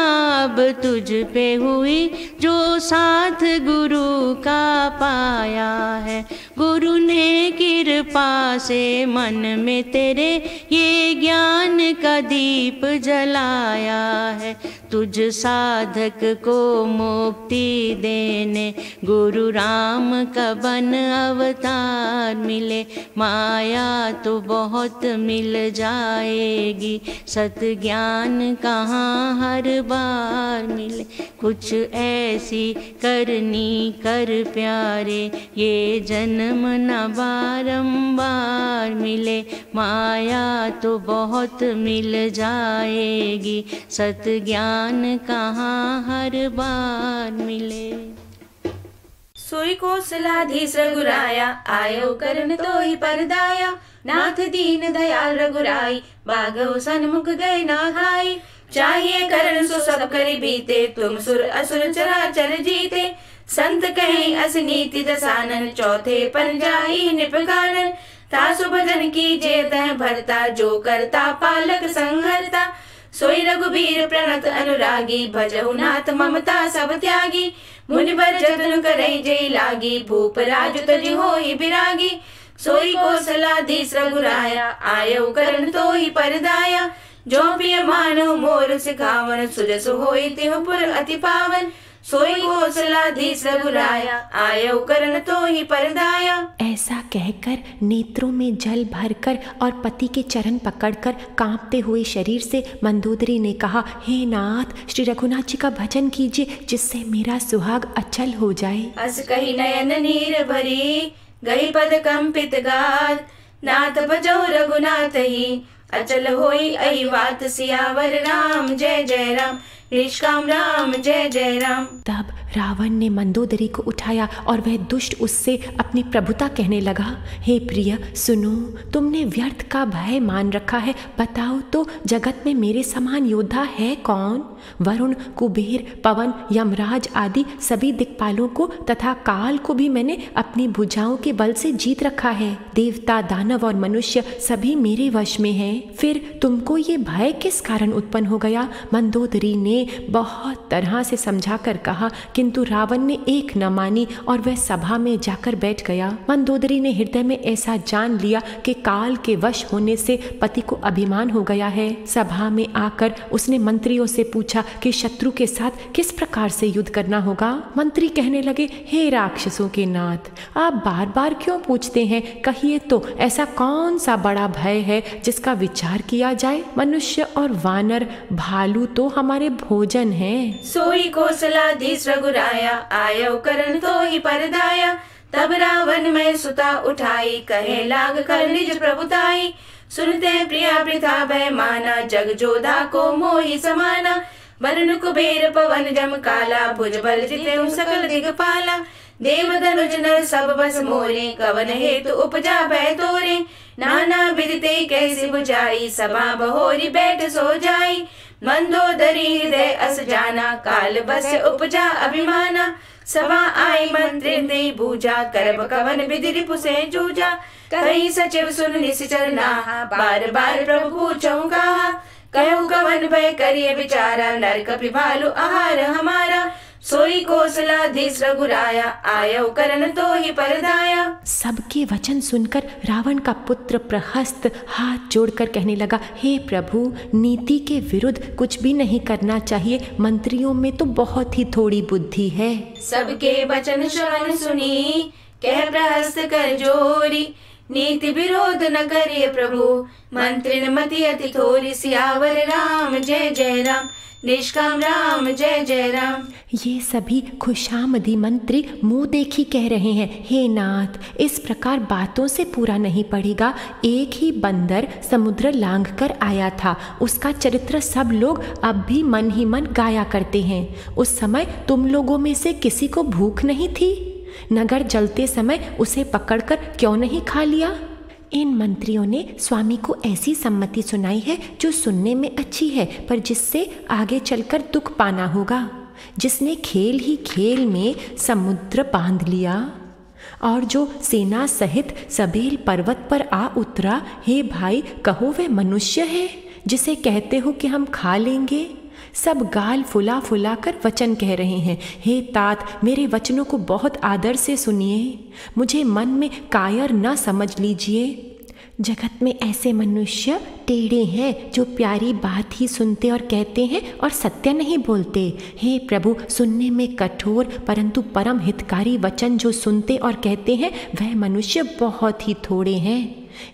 अब तुझ पे हुई, जो साथ गुरु का पाया है। गुरु ने कृपा से मन में तेरे ये ज्ञान का दीप जलाया है। तुझ साधक को मुक्ति देने गुरु राम का बन अवतार मिले। माया तो बहुत मिल जाएगी, सत ज्ञान कहाँ हर बार मिले। कुछ ऐसी करनी कर प्यारे, ये जन्म न बारंबार मिले। माया तो बहुत मिल जाएगी, सत ज्ञान कहाँ हर बार मिले। सोई कौशलाधीश रघुराया, आयो करन तो ही परदाया। नाथ दीन दयाल रघुराई, बागो सन्मुख गए ना खाई। चाहिए करण सो सब करी बीते, तुम सुर असुर चराचर जीते। संत कहें अस नीति दसानन, चौथे पर जाई निपगानन। तासु भजन की जेतः भरता, जो करता पालक संहरता। सोई रघुबीर प्रणत अनुरागी, भजहु नाथ ममता सब त्यागी। मुनिवर जतन करई जय लागी, भूप राज तज होई बिरागी। सोई कौशलाधीश रघुराया, आयो करन तो ही परदाया। जो प्रिय मानो मोर सिखावन, सुजस होई तिहु पुर अति पावन। सोई कौशलाधीश रघुराया, आयो करन तो ही परदाया। ऐसा कहकर नेत्रों में जल भरकर और पति के चरण पकड़कर कांपते हुए शरीर से मंदोदरी ने कहा, हे नाथ, श्री रघुनाथ जी का भजन कीजिए, जिससे मेरा सुहाग अचल हो जाए। अस कही नयन नीर भरी, गई पद कंपित गात। नाथ भजो रघुनाथ ही, अचल होई अहि बात। सियावर राम जय जय राम, निष्काम राम जय जय राम। तब रावण ने मंदोदरी को उठाया और वह दुष्ट उससे अपनी प्रभुता कहने लगा, हे प्रिय सुनो, तुमने व्यर्थ का भय मान रखा है। बताओ तो जगत में मेरे समान योद्धा है कौन? वरुण, कुबेर, पवन, यमराज आदि सभी दिक्पालों को तथा काल को भी मैंने अपनी भुजाओं के बल से जीत रखा है। देवता, दानव और मनुष्य सभी मेरे वश में हैं। फिर तुमको ये भय किस कारण उत्पन्न हो गया? मंदोदरी ने बहुत तरह से समझा कर कहा, किंतु रावण ने एक न मानी और वह सभा में जाकर बैठ गया। मंदोदरी ने हृदय में ऐसा जान लिया कि काल के वश होने से पति को अभिमान हो गया है। सभा में आकर उसने मंत्रियों से पूछा कि शत्रु के साथ किस प्रकार से युद्ध करना होगा। मंत्री कहने लगे, हे राक्षसों के नाथ, आप बार बार क्यों पूछते हैं? कहिए तो ऐसा कौन सा बड़ा भय है जिसका विचार किया जाए? मनुष्य और वानर, भालू तो हमारे भोजन हैं। सोई कौशलाधीश रघुराया, आयो करन तो ही परदाया। तब रावण में सुता उठाई, कहे लाग कर निज प्रभुताई। सुनते प्रिया प्रथा भय माना, जग जोधा को मोहि समाना। वरुण कुबेर पवन जम काला, भुज बल जिते सकल दिगपाला। देव धनुज नर सब बस मोरे, कवन हेतु उपजा भय तोरे। नाना विदिते कैसे बुझाई, सभा बहोरी बैठ सो जाई। मंदोदरी हृदय अस जाना, काल बस उपजा अभिमाना। सभा आई मंत्री दे बूझा, करब कवन विधि रिपु से जूझा। कहीं सचिव सुन निश्चर नाहा, बार बार प्रभु पूछऊं कहा। कहूँ कवन भय करिए विचारा, नर कपि भालु आहार हमारा। सोई कौशलाधीश रघुराया, आयो करन तो ही परदाया। सबके वचन सुनकर रावण का पुत्र प्रहस्त हाथ जोड़कर कहने लगा, हे प्रभु, नीति के विरुद्ध कुछ भी नहीं करना चाहिए। मंत्रियों में तो बहुत ही थोड़ी बुद्धि है। सबके वचन श्रवण सुनी, कह प्रहस्त कर जोरी। नीति विरोध न करिए प्रभु, मंत्रिन मति अति थोरी। सियावर राम जय जय राम, निष्काम राम जय जय राम। ये सभी खुशामदी मंत्री मुंह देखी कह रहे हैं, हे नाथ, इस प्रकार बातों से पूरा नहीं पड़ेगा। एक ही बंदर समुद्र लांघ कर आया था, उसका चरित्र सब लोग अब भी मन ही मन गाया करते हैं। उस समय तुम लोगों में से किसी को भूख नहीं थी? नगर जलते समय उसे पकड़कर क्यों नहीं खा लिया? इन मंत्रियों ने स्वामी को ऐसी सम्मति सुनाई है जो सुनने में अच्छी है, पर जिससे आगे चलकर दुख पाना होगा। जिसने खेल ही खेल में समुद्र बांध लिया और जो सेना सहित सबेल पर्वत पर आ उतरा, हे भाई, कहो वह मनुष्य है जिसे कहते हो कि हम खा लेंगे? सब गाल फुला फुला कर वचन कह रहे हैं। हे तात, मेरे वचनों को बहुत आदर से सुनिए, मुझे मन में कायर न समझ लीजिए। जगत में ऐसे मनुष्य टेढ़े हैं जो प्यारी बात ही सुनते और कहते हैं और सत्य नहीं बोलते। हे प्रभु, सुनने में कठोर परंतु परम हितकारी वचन जो सुनते और कहते हैं वह मनुष्य बहुत ही थोड़े हैं।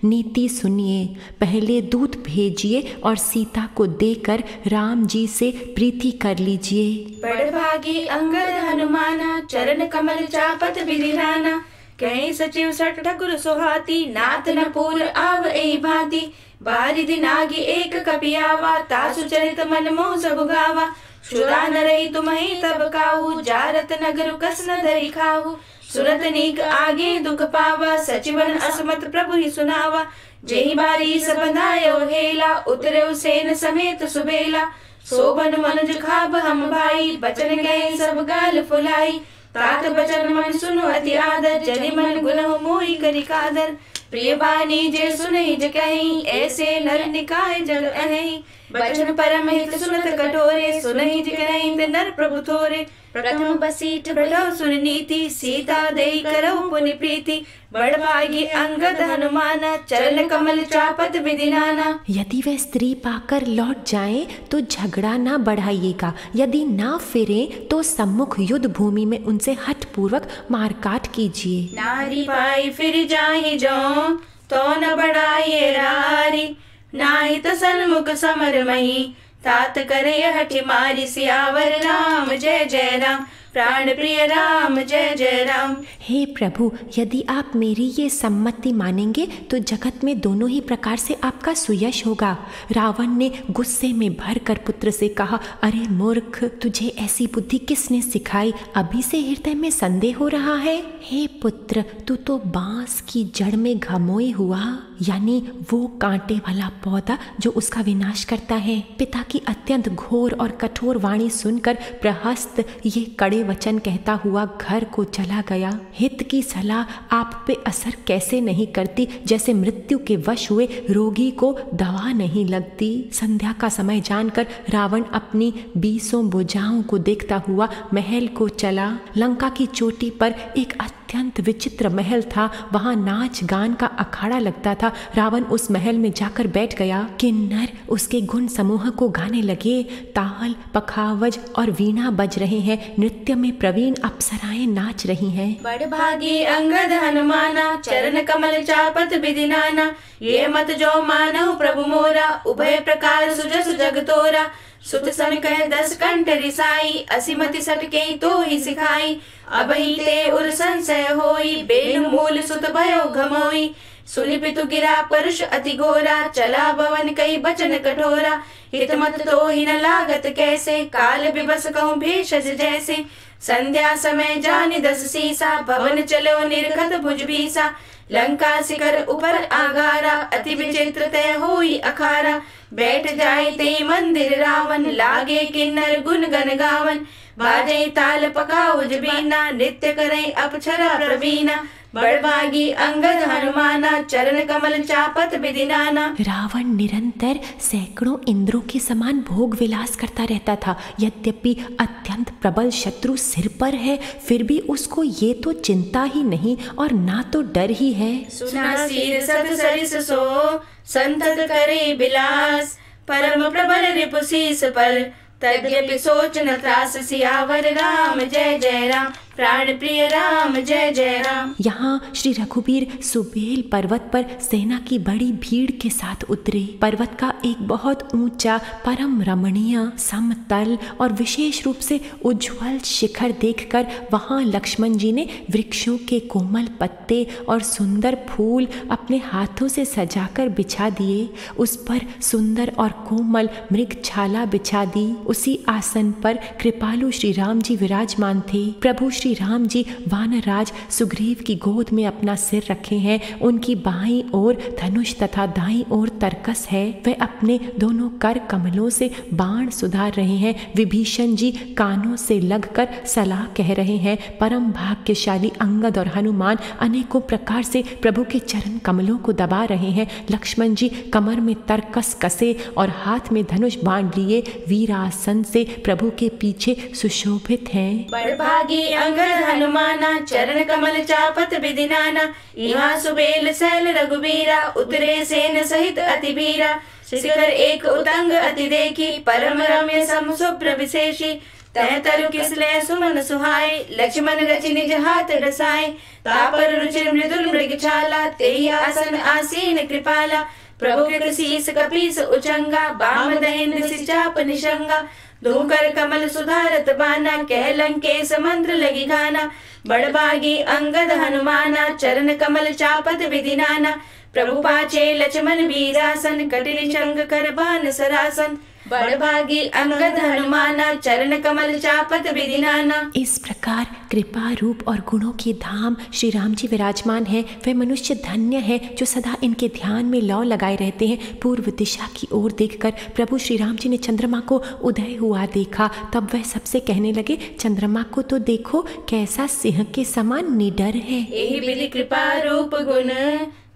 नीति सुनिए, पहले दूत भेजिए और सीता को देकर राम जी से प्रीति कर लीजिए। बड़भागी अंगद हनुमाना, चरण कमल चापत विधिराना। कहीं सचिव सठ ठकुर सुहाती, नाथ न पूर आव ए भांति। बारिधि नागी एक कपियावा, तासु चरित मन मोह सब गावा। शुरा न रही तुम्हें तब काहू, जारत नगर कस न धरी खाहू। सुरत नीक आगे दुख पावा, सचिवन असमत प्रभु ही सुनावा। जेहि बारी सबंधायो हेला, उतरे सेन समेत सुबेला। सोबन मनुज खाब हम भाई, बचन गए सब गाल फुलाई। तात बचन मन सुनो अति आदर, जनि मन गुनह मोहि करि कादर। प्रिय बानी जे सुनहि जे कहि, ऐसे नर निकाय जग अहि। बचन परम हित सुनत कठोरे, सुनहि जे करहि ते नर प्रभु थोरे। प्रथम बसीठ बढ़ो सुन नीति, सीता देई करहु पुनि प्रीति। बड़भागी अंगद हनुमाना, चरण कमल चापत विधिनाना। यदि वह स्त्री पाकर लौट जाएं तो झगड़ा ना बढ़ाइएगा, यदि ना फिरे तो सम्मुख युद्ध भूमि में उनसे हठ पूर्वक मारकाट कीजिए। नारी पाई फिर जाहि जो, तो न बढ़ाइए रारी। नाही तो सन्मुख समर मही, तात करे हठि मारी। सियावर राम जय जय राम, प्राण प्रिय राम जय जय राम। हे प्रभु, यदि आप मेरी ये सम्मति मानेंगे तो जगत में दोनों ही प्रकार से आपका सुयश होगा। रावण ने गुस्से में भरकर पुत्र से कहा, अरे मूर्ख, तुझे ऐसी बुद्धि किसने सिखाई? अभी से हृदय में संदेह हो रहा है। हे पुत्र, तू तो बांस की जड़ में घमोए हुआ, यानी वो कांटे वाला पौधा जो उसका विनाश करता है। पिता की अत्यंत घोर और कठोर वाणी सुनकर प्रहस्त ये कड़े वचन कहता हुआ घर को चला गया। हित की सलाह आप पे असर कैसे नहीं करती, जैसे मृत्यु के वश हुए रोगी को दवा नहीं लगती। संध्या का समय जानकर रावण अपनी 20 भुजाओं को देखता हुआ महल को चला। लंका की चोटी पर एक अत्यंत विचित्र महल था, वहां नाच गान का अखाड़ा लगता था। रावण उस महल में जाकर बैठ गया। किन्नर उसके गुण समूह को गाने लगे। ताल, पखावज और वीणा बज रहे हैं। नृत्य में प्रवीण अप्सराएं नाच रही हैं। बड़भागी अंगद हनुमाना, चरण कमल चापत विधिनाना। ये मत जो मानहु प्रभु मोरा, उभय प्रकार सुजस जग तोरा। सुत सन कह 10 कंठ रिसाई, असीमति सटके तो ही सिखाई। अब ही ते उर संशय होई, बेनु मूल सुत भयो घमोई। सुनि पितु गिरा परुष अति घोरा, चला भवन कई बचन कठोरा। हित मत तो ही न लागत कैसे, काल विबस कहूँ भेषज जैसे। संध्या समय जानि 10 सीसा, भवन चलो निर्घत भुज भीसा। लंका शिखर ऊपर आगारा, अति विचित्र तय होई अखारा। बैठ जाए ते मंदिर रावण, लागे किन्नर गुण गन गावन। बाजे ताल पखाउज बीना, नृत्य करे अप्सरा प्रवीणा। बड़भागी अंगद हनुमाना, चरण कमल चापत विधिनाना। रावण निरंतर सैकड़ों इंद्रों के समान भोग विलास करता रहता था। यद्यपि अत्यंत प्रबल शत्रु सिर पर है, फिर भी उसको ये तो चिंता ही नहीं और ना तो डर ही है। सुना सिर सत सरिस सो, संतत करे बिलास। परम प्रबल रिपु शीस पर, तद्यपि सोच न त्रास। सियावर राम जय जय राम, प्राण प्रिय राम जय जय राम। यहाँ श्री रघुबीर सुबेल पर्वत पर सेना की बड़ी भीड़ के साथ उतरे। पर्वत का एक बहुत ऊंचा, परम रमणीय, समतल और विशेष रूप से उज्ज्वल शिखर देखकर वहाँ लक्ष्मण जी ने वृक्षों के कोमल पत्ते और सुंदर फूल अपने हाथों से सजाकर बिछा दिए। उस पर सुंदर और कोमल मृगछाला बिछा दी। उसी आसन पर कृपालु श्री राम जी विराजमान थे। प्रभु श्री राम जी वानराज सुग्रीव की गोद में अपना सिर रखे हैं। उनकी बाईं ओर धनुष तथा दाईं ओर तरकस है। वे अपने दोनों कर कमलों से बाण सुधार रहे हैं। विभीषण जी कानों से लगकर सलाह कह रहे हैं। परम भाग्यशाली अंगद और हनुमान अनेकों प्रकार से प्रभु के चरण कमलों को दबा रहे हैं। लक्ष्मण जी कमर में तरकस कसे और हाथ में धनुष बाण लिए वीरासन से प्रभु के पीछे सुशोभित हैं। बड़भागी अंगद हनुमाना, चरण कमल चापत विधिनाना। यहाँ सुबेल सैल रघुबीरा, उतरे सेन सहित अति वीरा। शिखर एक उतंग अति देखी, परम रम्य सम शुभ्र विशेषी। तह तरु किसले सुमन सुहाए, लक्ष्मण रचि निज हाथ रसाए। तापर रुचिर मृदुल मृग छाला, तेहि आसन आसीन कृपाला। प्रभु कृत शीस कपीस उचंगा, बाम दहिन सिचाप निशंगा। धूकर कमल सुधारत बाना, कह लंकेश मंत्र लगी गाना। बड़भागी अंगद हनुमाना, चरण कमल चापत विधिनाना। प्रभु पाछे लक्ष्मण वीरासन, कटिल चंग कर बान सरासन। बड़भागी अंगद हनुमाना, चरण कमल चापत विधिनाना। इस प्रकार कृपा रूप और गुणों के धाम श्री राम जी विराजमान हैं। वह मनुष्य धन्य है जो सदा इनके ध्यान में लौ लगाए रहते हैं। पूर्व दिशा की ओर देखकर प्रभु श्री राम जी ने चंद्रमा को उदय हुआ देखा। तब वह सबसे कहने लगे, चंद्रमा को तो देखो कैसा सिंह के समान निडर है। एहि विधि कृपा रूप गुण,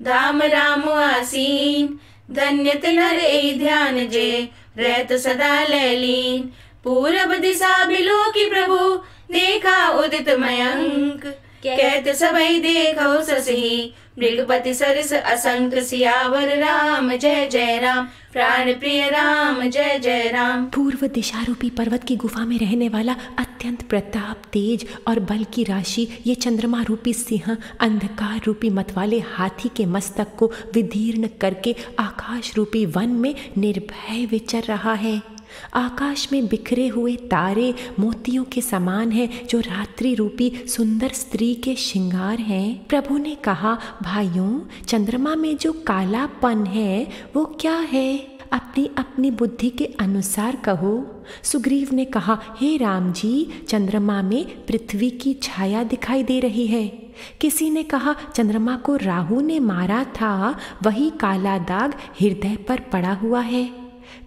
धाम राम आसीन। धन्य नर एहि ध्यान जे, रहत सदा लयलीन। पूरब दिशा बिलो की प्रभु, देखा उदित मयंक। कहत सबई देखो ससही, मृगपति सरस असंक। सियावर राम जय जय राम, प्राण प्रिय राम जय जय राम। पूर्व दिशा रूपी पर्वत की गुफा में रहने वाला अत्यंत प्रताप, तेज और बल की राशि ये चंद्रमा रूपी सिंह अंधकार रूपी मतवाले हाथी के मस्तक को विदीर्ण करके आकाश रूपी वन में निर्भय विचर रहा है। आकाश में बिखरे हुए तारे मोतियों के समान हैं, जो रात्रि रूपी सुंदर स्त्री के श्रृंगार हैं। प्रभु ने कहा, भाइयों, चंद्रमा में जो कालापन है वो क्या है? अपनी अपनी बुद्धि के अनुसार कहो। सुग्रीव ने कहा, हे राम जी, चंद्रमा में पृथ्वी की छाया दिखाई दे रही है। किसी ने कहा, चंद्रमा को राहु ने मारा था, वही काला दाग हृदय पर पड़ा हुआ है।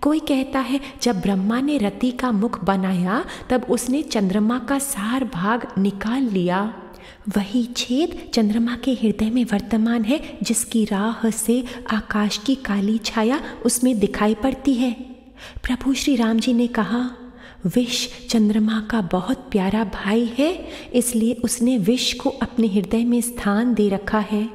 कोई कहता है, जब ब्रह्मा ने रति का मुख बनाया तब उसने चंद्रमा का सार भाग निकाल लिया। वही छेद चंद्रमा के हृदय में वर्तमान है, जिसकी राह से आकाश की काली छाया उसमें दिखाई पड़ती है। प्रभु श्री राम जी ने कहा, विष चंद्रमा का बहुत प्यारा भाई है, इसलिए उसने विष को अपने हृदय में स्थान दे रखा है।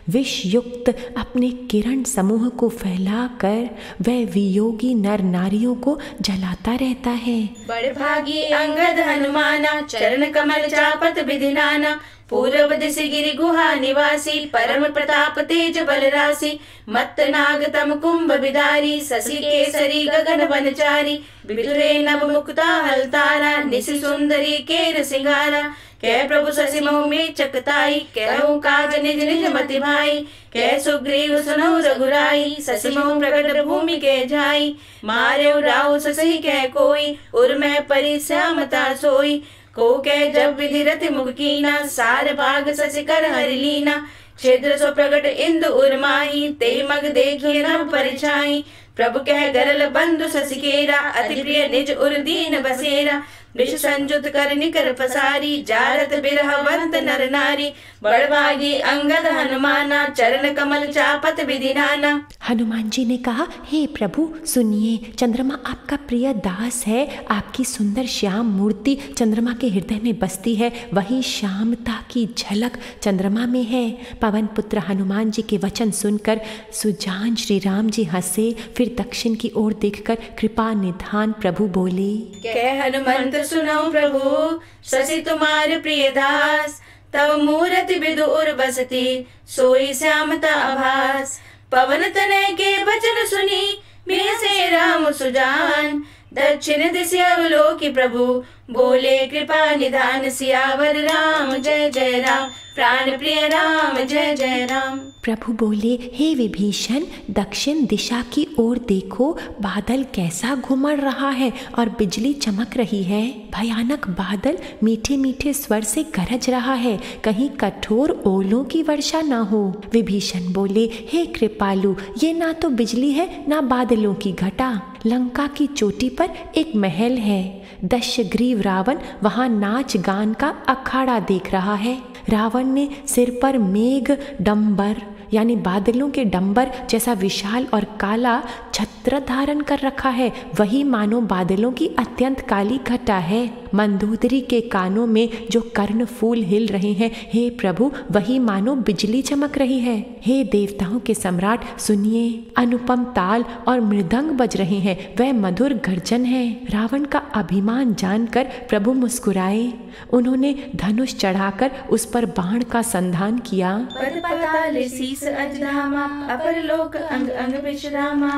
विष युक्त अपने किरण समूह को फैलाकर वह वियोगी नर नारियों को जलाता रहता है। बड़भागी अंगद हनुमाना, चरण कमल चापत विधिनाना। पूर्व दिश गिरि गुहा निवासी, परम प्रताप तेज बल राशि। मत्त नाग तम कुंभ विदारी, शशि केसरी गगन बनचारी। बिटुरे नभ मुक्ता हलतारा, निशि सुंदरी केर सिंगारा। कह प्रभु शशि मोह में चकताई, कहूँ काज निज निज मति भाई। कह सुग्रीव सुनौ रघुराई, शशि मोह प्रकट भूमि के जाई। मारे राहु ससहि कह कोई, उर में परि श्यामता सोई। को कह जब विधि रति मुख कीना, सार भाग शशि कर हरि लीना। क्षेत्र सो प्रकट इंदु उर्माही, ते मग देखिए नभ परिछाई। प्रभु कह गरल बंधु शशि केरा, अति प्रिय निज उर दीन बसेरा। विष संजुत कर निकर पसारी, जारत बिरहवंत नर नारी। बड़भागी अंगद हनुमाना, चरण कमल चापत विधिनाना। हनुमान जी ने कहा, हे प्रभु सुनिए, चंद्रमा आपका प्रिय दास है। आपकी सुंदर श्याम मूर्ति चंद्रमा के हृदय में बसती है, वही श्यामता की झलक चंद्रमा में है। पवन पुत्र हनुमान जी के वचन सुनकर सुजान श्री राम जी हंसे, फिर दक्षिण की ओर देखकर कृपा निधान प्रभु बोले, कह हनुमंत सुनो प्रभु, शशि तुम्हारे प्रिय दास। तब मूरति विदुर बसती, सोई श्यामता आभास। पवन तनय के वचन सुनी, बिहसे राम सुजान। दक्षिण दिशि अवलोकी प्रभु, बोले कृपा निधान। सियावर राम जय जय राम, प्राण प्रिय राम जय जय राम। प्रभु बोले, हे विभीषण, दक्षिण दिशा की ओर देखो, बादल कैसा घुमड़ रहा है और बिजली चमक रही है। भयानक बादल मीठे मीठे स्वर से गरज रहा है, कहीं कठोर ओलों की वर्षा ना हो। विभीषण बोले, हे कृपालु, ये ना तो बिजली है ना बादलों की घटा। लंका की चोटी पर एक महल है, दशग्रीव रावण वहाँ नाच गान का अखाड़ा देख रहा है। रावण ने सिर पर मेघ डंबर यानी बादलों के डंबर जैसा विशाल और काला छत्र धारण कर रखा है, वही मानो बादलों की अत्यंत काली घटा है। मंदोदरी के कानों में जो कर्ण फूल हिल रहे हैं, हे प्रभु, वही मानो बिजली चमक रही है। हे देवताओं के सम्राट, सुनिए, अनुपम ताल और मृदंग बज रहे हैं, वह मधुर गर्जन है। रावण का अभिमान जानकर प्रभु मुस्कुराए। उन्होंने धनुष चढ़ाकर उस पर बाण का संधान किया। पद पाताल शीस अजधामा, अपर लोक अंग अंग विश्रामा।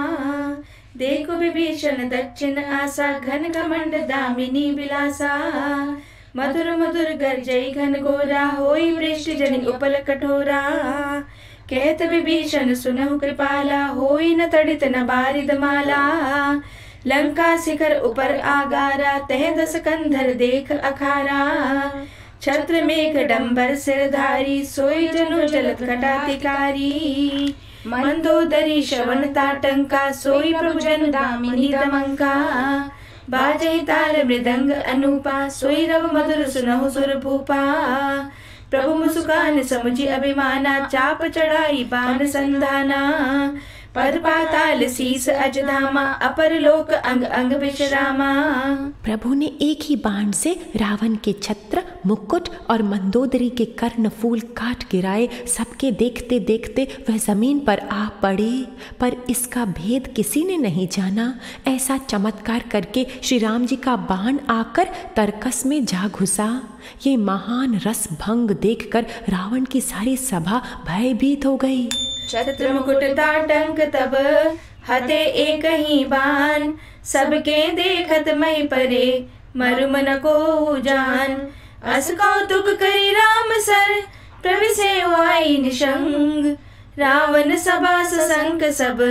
देखो विभीषण दक्षिण आशा, घन घमंड दामिनी विलासा। मधुर मधुर गर्जई घन घोरा, होई वृष्टि जनि उपल कठोरा। कहत विभीषण सुनहु कृपाला, होई न तड़ित न बारिद माला। लंका शिखर ऊपर आगारा, तह दस कंधर देख अखारा। छत्र मेघ डंबर सिरधारी, सोई जनु जलत कटातिकारी। मंदोदरी श्रवण ताटंका, सोई प्रभु जन दामिनी दमंका। बाजई ताल मृदंग अनूपा, सोई रव मधुर सुनहु सुर भूपा। प्रभु मुस्कान समुझी अभिमाना, चाप चढ़ाई बाण संधाना। पद पाताल शीस अजधामा, अपर लोक अंग अंग विश्रामा। प्रभु ने एक ही बाण से रावण के छत्र, मुकुट और मंदोदरी के कर्ण फूल काट गिराए। सबके देखते देखते वह जमीन पर आ पड़े, पर इसका भेद किसी ने नहीं जाना। ऐसा चमत्कार करके श्री राम जी का बाण आकर तरकस में जा घुसा। ये महान रस भंग देखकर रावण की सारी सभा भयभीत हो गई। छत्र मुकुट ताटंक तब हते एक ही बाण। सबके देखत मई परे, मरुमन को जान। अस कौतुक करी राम सर, प्रविसे आई निशंग। रावण सभा ससंक सब,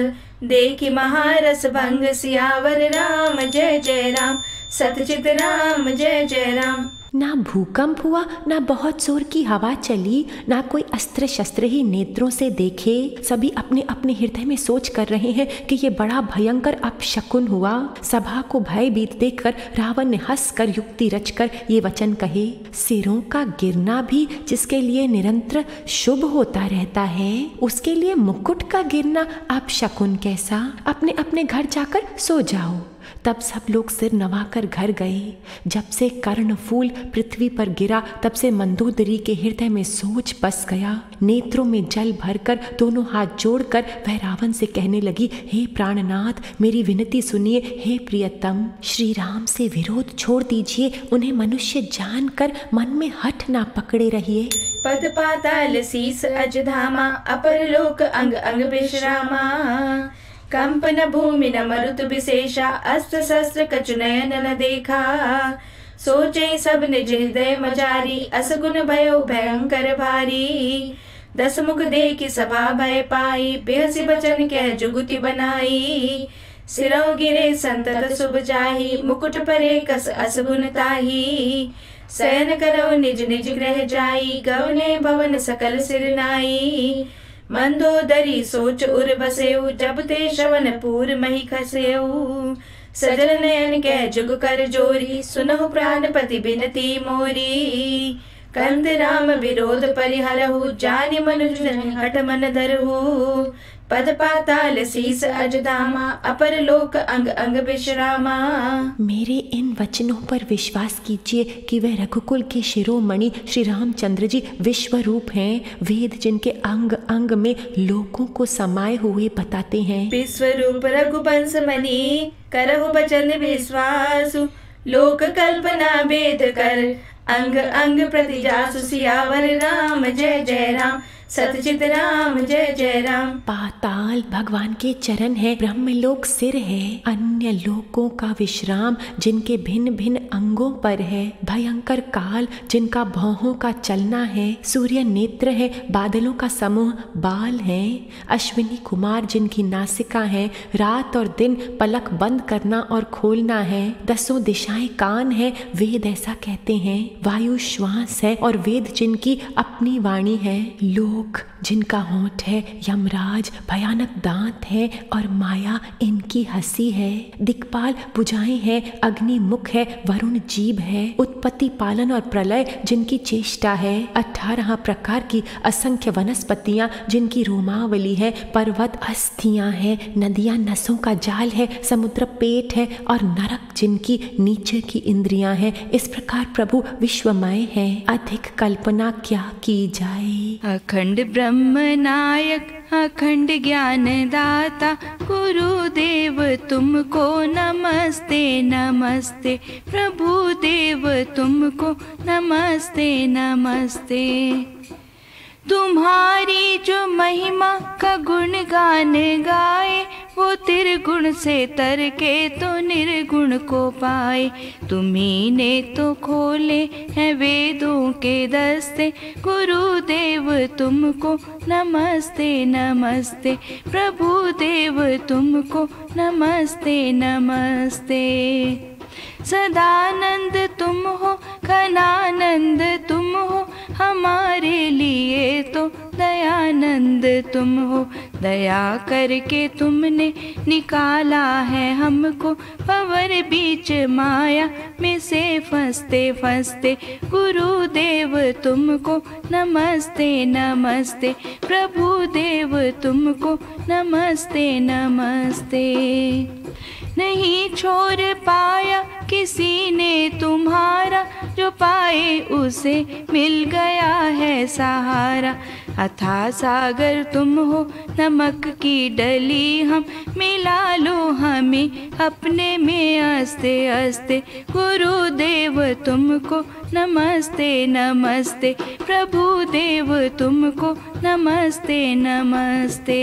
देखी महारस भंग। सियावर राम जय जय राम, सतचित राम जय जय राम। ना भूकंप हुआ, ना बहुत जोर की हवा चली, ना कोई अस्त्र शस्त्र ही नेत्रों से देखे। सभी अपने अपने हृदय में सोच कर रहे हैं कि ये बड़ा भयंकर अपशकुन हुआ। सभा को भयभीत देखकर रावण ने हंसकर युक्ति रचकर ये वचन कहे, सिरों का गिरना भी जिसके लिए निरंतर शुभ होता रहता है, उसके लिए मुकुट का गिरना अपशकुन कैसा? अपने अपने घर जाकर सो जाओ। तब सब लोग सिर नवाकर घर गए। जब से कर्ण फूल पृथ्वी पर गिरा, तब से मंदोदरी के हृदय में सोच बस गया। नेत्रों में जल भरकर दोनों हाथ जोड़कर वह रावण से कहने लगी, हे प्राणनाथ, मेरी विनती सुनिए। हे प्रियतम, श्री राम से विरोध छोड़ दीजिए। उन्हें मनुष्य जानकर मन में हठ ना पकड़े रहिए। पद पाताल शीस अजधामा, अपर लोक अंग अंग विश्रामा। कंपन भूमि न मरुत विशेषा, अस्त्र शस्त्र कछु नयन न देखा। सोचे सब निज हृदय मजारी, असगुन भयो भयंकर भारी। दस मुख देखी सभा भय पाई, बेहसी बचन कह जुगुति बनाई। सिरों गिरे संतत शुभ जाही, मुकुट परे कस असगुन ताही। शयन करो निज निज ग्रह जाई, गवने भवन सकल सिर नाई। मंदोदरी सोच उर बसेऊ, जब ते श्रवण पूर मही खसेऊ। सजल नयन कह जुग कर जोरी, सुनहु प्राणपति बिनती मोरी। कंद राम विरोध परिहरहु, जानि मनुज हठ मन धरहु। पद पाताल शीस अजधामा, अपर लोक अंग अंग विश्रामा। मेरे इन वचनों पर विश्वास कीजिए कि वह रघुकुल के शिरोमणि श्री रामचंद्र जी विश्व रूप हैं। वेद जिनके अंग अंग में लोगों को समाये हुए बताते हैं। विश्व रूप रघुवंश मणि, करहु बचन विश्वासु। लोक कल्पना वेद कर, अंग अंग प्रति जासु। सियावर राम जय जय राम, सतचित राम जय जय राम। पाताल भगवान के चरण है, ब्रह्मलोक सिर है, अन्य लोकों का विश्राम जिनके भिन्न भिन्न अंगों पर है। भयंकर काल जिनका भौहों का चलना है। सूर्य नेत्र है, बादलों का समूह बाल है। अश्विनी कुमार जिनकी नासिका है। रात और दिन पलक बंद करना और खोलना है। दसों दिशाएं कान है, वेद ऐसा कहते हैं। वायु श्वास है और वेद जिनकी अपनी वाणी है। लोक मुख, जिनका होंठ है यमराज, भयानक दांत है और माया इनकी हंसी है। दिक्पाल भुजाएं हैं, अग्नि मुख है, वरुण जीभ है। उत्पत्ति पालन और प्रलय जिनकी चेष्टा है। 18 प्रकार की असंख्य वनस्पतियां जिनकी रोमावली है। पर्वत अस्थियां हैं, नदियां नसों का जाल है, समुद्र पेट है और नरक जिनकी नीचे की इंद्रियां हैं। इस प्रकार प्रभु विश्वमय है, अधिक कल्पना क्या की जाए। अखंड ब्रह्म नायक, अखंड ज्ञान दाता, गुरुदेव तुमको नमस्ते नमस्ते। प्रभु देव तुमको नमस्ते नमस्ते। तुम्हारी जो महिमा का गुणगान गाए, वो त्रिगुण से तर के तो निर्गुण को पाए। तुम्ही ने तो खोले हैं वेदों के दस्ते, गुरुदेव तुमको नमस्ते नमस्ते। प्रभु देव तुमको नमस्ते नमस्ते। सदानंद तुम हो, घनानंद तुम हो, हमारे लिए तो दयानंद तुम हो। दया करके तुमने निकाला है हमको, भंवर बीच माया में से फंसते फंसते। गुरुदेव तुमको नमस्ते नमस्ते। प्रभु देव तुमको नमस्ते नमस्ते। नहीं छोड़ पाया किसी ने तुम्हारा, जो पाए उसे मिल गया है सहारा। अथाह सागर तुम हो, नमक की डली हम, मिला लो हमें अपने में हंसते हंसते। गुरुदेव तुमको नमस्ते नमस्ते। प्रभु देव तुमको नमस्ते नमस्ते।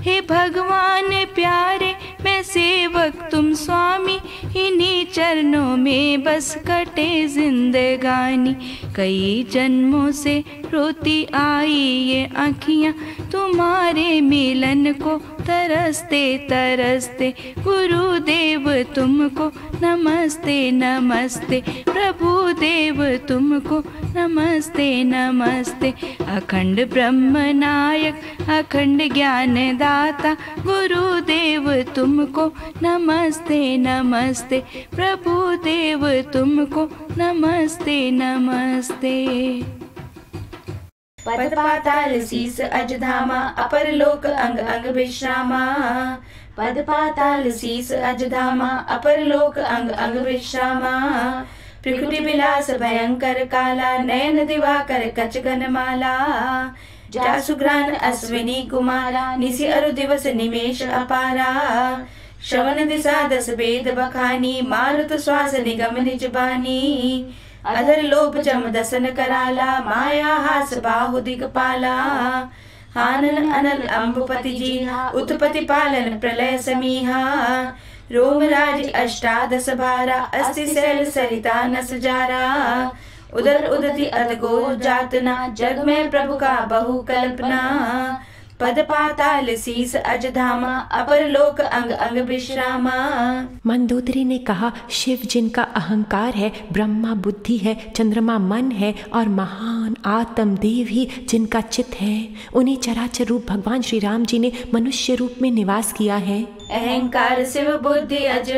हे भगवान प्यारे, मैं सेवक तुम स्वामी, इन्हीं चरणों में बस कटे जिंदगानी। कई जन्मों से रोती आई ये आँखियाँ, तुम्हारे मिलन को तरसते तरसते। गुरुदेव तुमको नमस्ते नमस्ते। प्रभु देव तुमको नमस्ते नमस्ते। अखंड ब्रह्म नायक, अखंड ज्ञान दाता, गुरुदेव तुमको नमस्ते नमस्ते। प्रभु देव तुमको नमस्ते नमस्ते। पद पाताल शीस अजधामा, अपर लोक अंग अंग विश्रामा। पद पाताल शीस अजधामा, अपर लोक अंग अंग विश्रामा। प्रकृति विलास भयंकर काला, नयन दिवाकर कचगन माला। जासुग्रान अश्विनी कुमारा, निशि अरु दिवस निमेष अपारा। श्रवण दिशा दस वेद बखानी, मारुत श्वास निगम निज बानी। अधर लोभ जम दसन कराला, माया हास बाहु दिगपाला। आनन अनल अम्बुपति जीहा, उत्पत्ति पालन प्रलय समीहा। रोमराज अष्टादश भारा, अस्ति शैल सरिता नस जारा। उदर उदति अदगो जातना, जग में प्रभु का बहु कल्पना। पद पाताल शीस अजधामा, अपर लोक अंग अंग विश्रामा। मंदोदरी ने कहा, शिव जिनका अहंकार है, ब्रह्मा बुद्धि है, चंद्रमा मन है और महान आत्म देव ही जिनका चित्त है, उन्हीं चराचर रूप भगवान श्री राम जी ने मनुष्य रूप में निवास किया है। अहंकार शिव बुद्धि अज,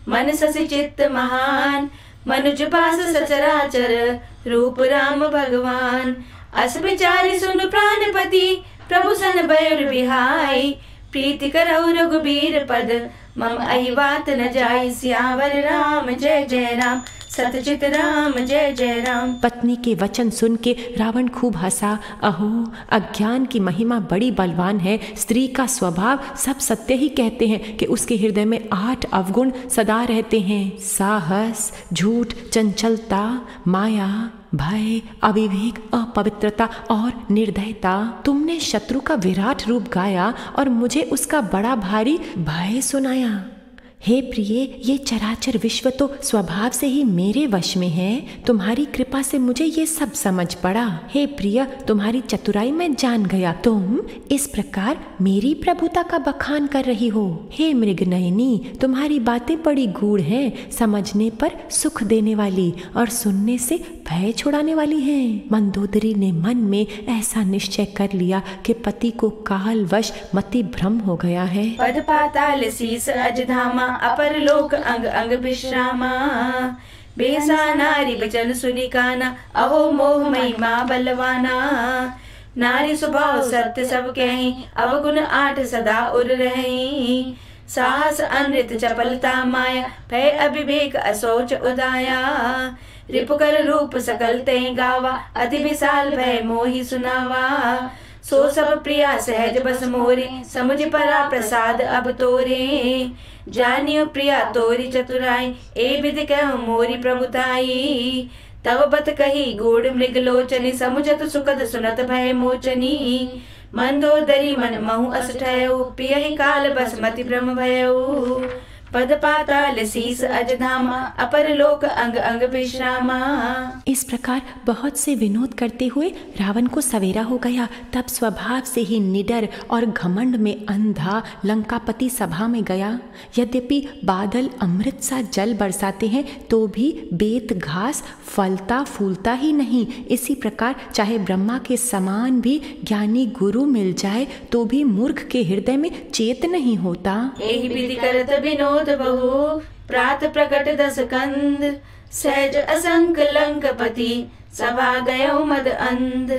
मन शशि चित्त महान। मनुज पास सचराचर, रूप राम भगवान। अस विचारी सुन प्राणपति, प्रभु सन भयर बिहाई। प्रीति करौ रघुबीर पद, मम अहि बात न जाई। सियावर राम जय जय राम, सतचित राम जय जय राम। पत्नी के वचन सुन के रावण खूब हंसा। अहो, अज्ञान की महिमा बड़ी बलवान है। स्त्री का स्वभाव सब सत्य ही कहते हैं कि उसके हृदय में 8 अवगुण सदा रहते हैं। साहस, झूठ, चंचलता, माया, भय, अविवेक, अपवित्रता और निर्दयता। तुमने शत्रु का विराट रूप गाया और मुझे उसका बड़ा भारी भय सुनाया। हे प्रिय, ये चराचर विश्व तो स्वभाव से ही मेरे वश में है। तुम्हारी कृपा से मुझे ये सब समझ पड़ा। हे प्रिय, तुम्हारी चतुराई मैं जान गया। तुम इस प्रकार मेरी प्रभुता का बखान कर रही हो। हे मृगनयनी, तुम्हारी बातें बड़ी गूढ़ हैं, समझने पर सुख देने वाली और सुनने से भय छुड़ाने वाली हैं। मंदोदरी ने मन में ऐसा निश्चय कर लिया कि पति को कालवश मति भ्रम हो गया है। पद पाताल शीस अजधामा, अपर लोक अंग अंग विश्रामा। बेसा नारी बचन सुनिकाना, अहो मोह महिमा बलवाना। नारी स्वभाव सत्य सब कहीं, अवगुण 8 सदा उर रही। साहस अनृत चपलता माया, भय अविवेक असोच उदाया। रिपुकर रूप सकल ते गावा, अति विशाल भय मोहि सुनावा। सो सब प्रिया सहज बस मोरे, समुझ परा प्रसाद अब तोरे। जानियो प्रिया तोरी चतुराई, ए विधि कहूँ मोरी प्रभुताई। तब बत कही गूढ़ मृग लोचनी, समुझत सुखद सुनत भय मोचनी। मंदोदरी मन महु अस ठयो, पियहि काल बस मति भ्रम भयो। पद पाताल शीस अजधामा, अपर लोक अंग अंग विश्रामा। इस प्रकार बहुत से विनोद करते हुए रावण को सवेरा हो गया। तब स्वभाव से ही निडर और घमंड में अंधा लंकापति सभा में गया। यद्यपि बादल अमृत सा जल बरसाते हैं तो भी बेत घास फलता फूलता ही नहीं। इसी प्रकार चाहे ब्रह्मा के समान भी ज्ञानी गुरु मिल जाए तो भी मूर्ख के हृदय में चेत नहीं होता। एहि विधि करत विनोद बहु, प्रात प्रकट 10 कंद। सहज असंक लंकपति, सभा गयो मद अंध।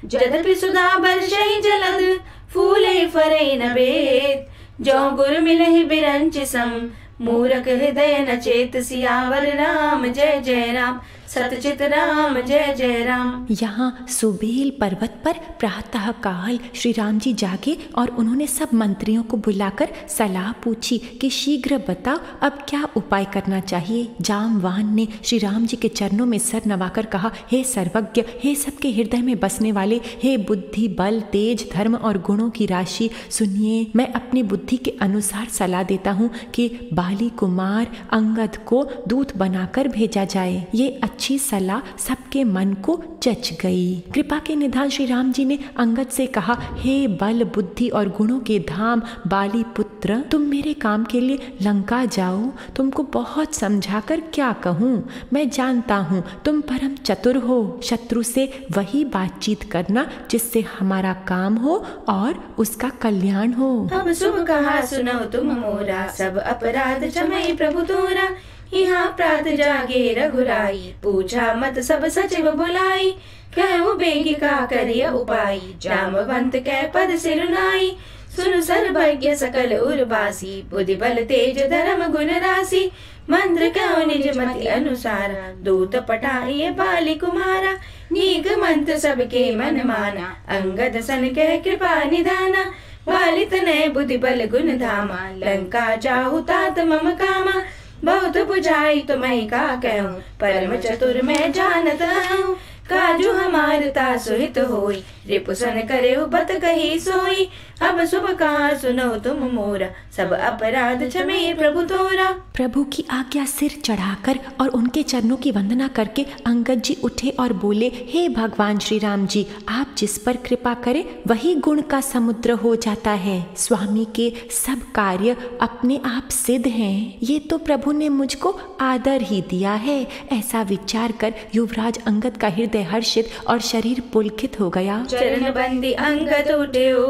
जदपि सुधा बरसहि जलद, फूले फरे न बेत। जो गुर मिलहि बिरंचि सम, मूरख हृदय न चेत। सियावर राम जय जय राम, सतचित राम जय जय राम। यहाँ सुबेल पर्वत पर प्रातः काल श्री राम जी जागे और उन्होंने सब मंत्रियों को बुलाकर सलाह पूछी कि शीघ्र बताओ अब क्या उपाय करना चाहिए। जामवान ने श्री राम जी के चरणों में सर नवाकर कहा, हे सर्वज्ञ, हे सबके हृदय में बसने वाले, हे बुद्धि बल तेज धर्म और गुणों की राशि, सुनिए मैं अपनी बुद्धि के अनुसार सलाह देता हूँ कि बाली कुमार अंगद को दूत बनाकर भेजा जाए। ये अच्छी सलाह सबके मन को जच गई। कृपा के निधान श्री राम जी ने अंगद से कहा, हे बल बुद्धि और गुणों के धाम बाली पुत्र, तुम मेरे काम के लिए लंका जाओ। तुमको बहुत समझाकर क्या कहूँ, मैं जानता हूँ तुम परम चतुर हो। शत्रु से वही बातचीत करना जिससे हमारा काम हो और उसका कल्याण हो। अब शुभ कहा सुनो तुम मोरा, सब अपराध क्षमय प्रभु तोरा। यहाँ प्रात जागे रघुराई, पूछा मत सब सचिव बुलाई। कहूँ बेगी का करिय उपाय, जामवंत कै पद सिरुनाई। सुन सर्वज्ञ सकल उर्वासी, बुद्धि बल तेज धर्म गुण राशि। मंत्र कहो निज मति अनुसार, दूत पठाइए बाली कुमारा। नीक मंत्र सबके मन माना, अंगद सन कह कृपा निधाना। बाली तनय बुद्धि बल गुण धामा, लंका जाहु तात मम कामा। बहुत बुझाई तो मैं का कहूँ, परम चतुर मैं जानत हूँ। काजू हमार ता सुहित होई, रिपुसन करे बत कही सोई। अब शुभ कहा सुनो तुम मोरा, सब अपराध क्षमे प्रभु तोरा। प्रभु की आज्ञा सिर चढ़ाकर और उनके चरणों की वंदना करके अंगद जी उठे और बोले, हे भगवान श्री राम जी, आप जिस पर कृपा करें वही गुण का समुद्र हो जाता है। स्वामी के सब कार्य अपने आप सिद्ध हैं। ये तो प्रभु ने मुझको आदर ही दिया है। ऐसा विचार कर युवराज अंगद का हृदय हर्षित और शरीर पुलकित हो गया। चरण बंदी अंगद उठ्यो,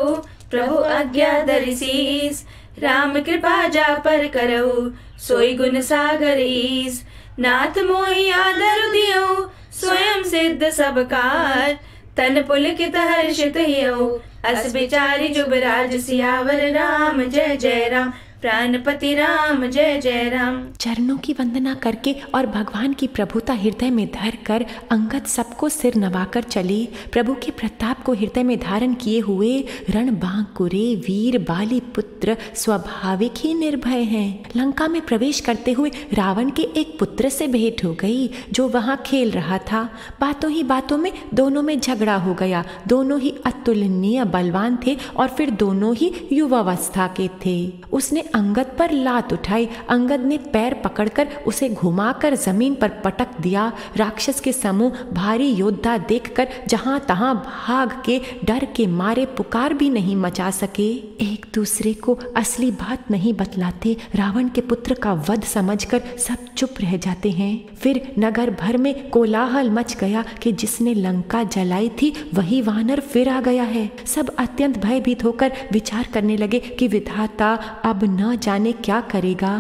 प्रभु आज्ञा धरिसीस। राम कृपा जा पर करऊ, सोई गुण सागर ईस। नाथ मोहि आदर दियो, स्वयं सिद्ध सब कार। तन पुलकित हर्षित हियो, अस बिचारी जुबराज। सियावर राम जय जय राम, प्राणपति राम जय जय राम। चरणों की वंदना करके और भगवान की प्रभुता हृदय में धर कर अंगद सबको सिर नवाकर चले। प्रभु के प्रताप को हृदय में धारण किए हुए रणबांकुरे वीर बाली पुत्र स्वाभाविक ही निर्भय हैं। लंका में प्रवेश करते हुए रावण के एक पुत्र से भेंट हो गई जो वहां खेल रहा था। बातों ही बातों में दोनों में झगड़ा हो गया। दोनों ही अतुलनीय बलवान थे और फिर दोनों ही युवावस्था के थे। उसने अंगद पर लात उठाई। अंगद ने पैर पकड़कर उसे घुमाकर जमीन पर पटक दिया। राक्षस के समूह भारी योद्धा देखकर जहां तहां भाग के डर के मारे पुकार भी नहीं मचा सके। एक दूसरे को असली बात नहीं बतलाते। रावण के पुत्र का वध समझकर सब चुप रह जाते हैं। फिर नगर भर में कोलाहल मच गया कि जिसने लंका जलाई थी वही वानर फिर आ गया है। सब अत्यंत भयभीत होकर विचार करने लगे कि विधाता अब न जाने क्या करेगा।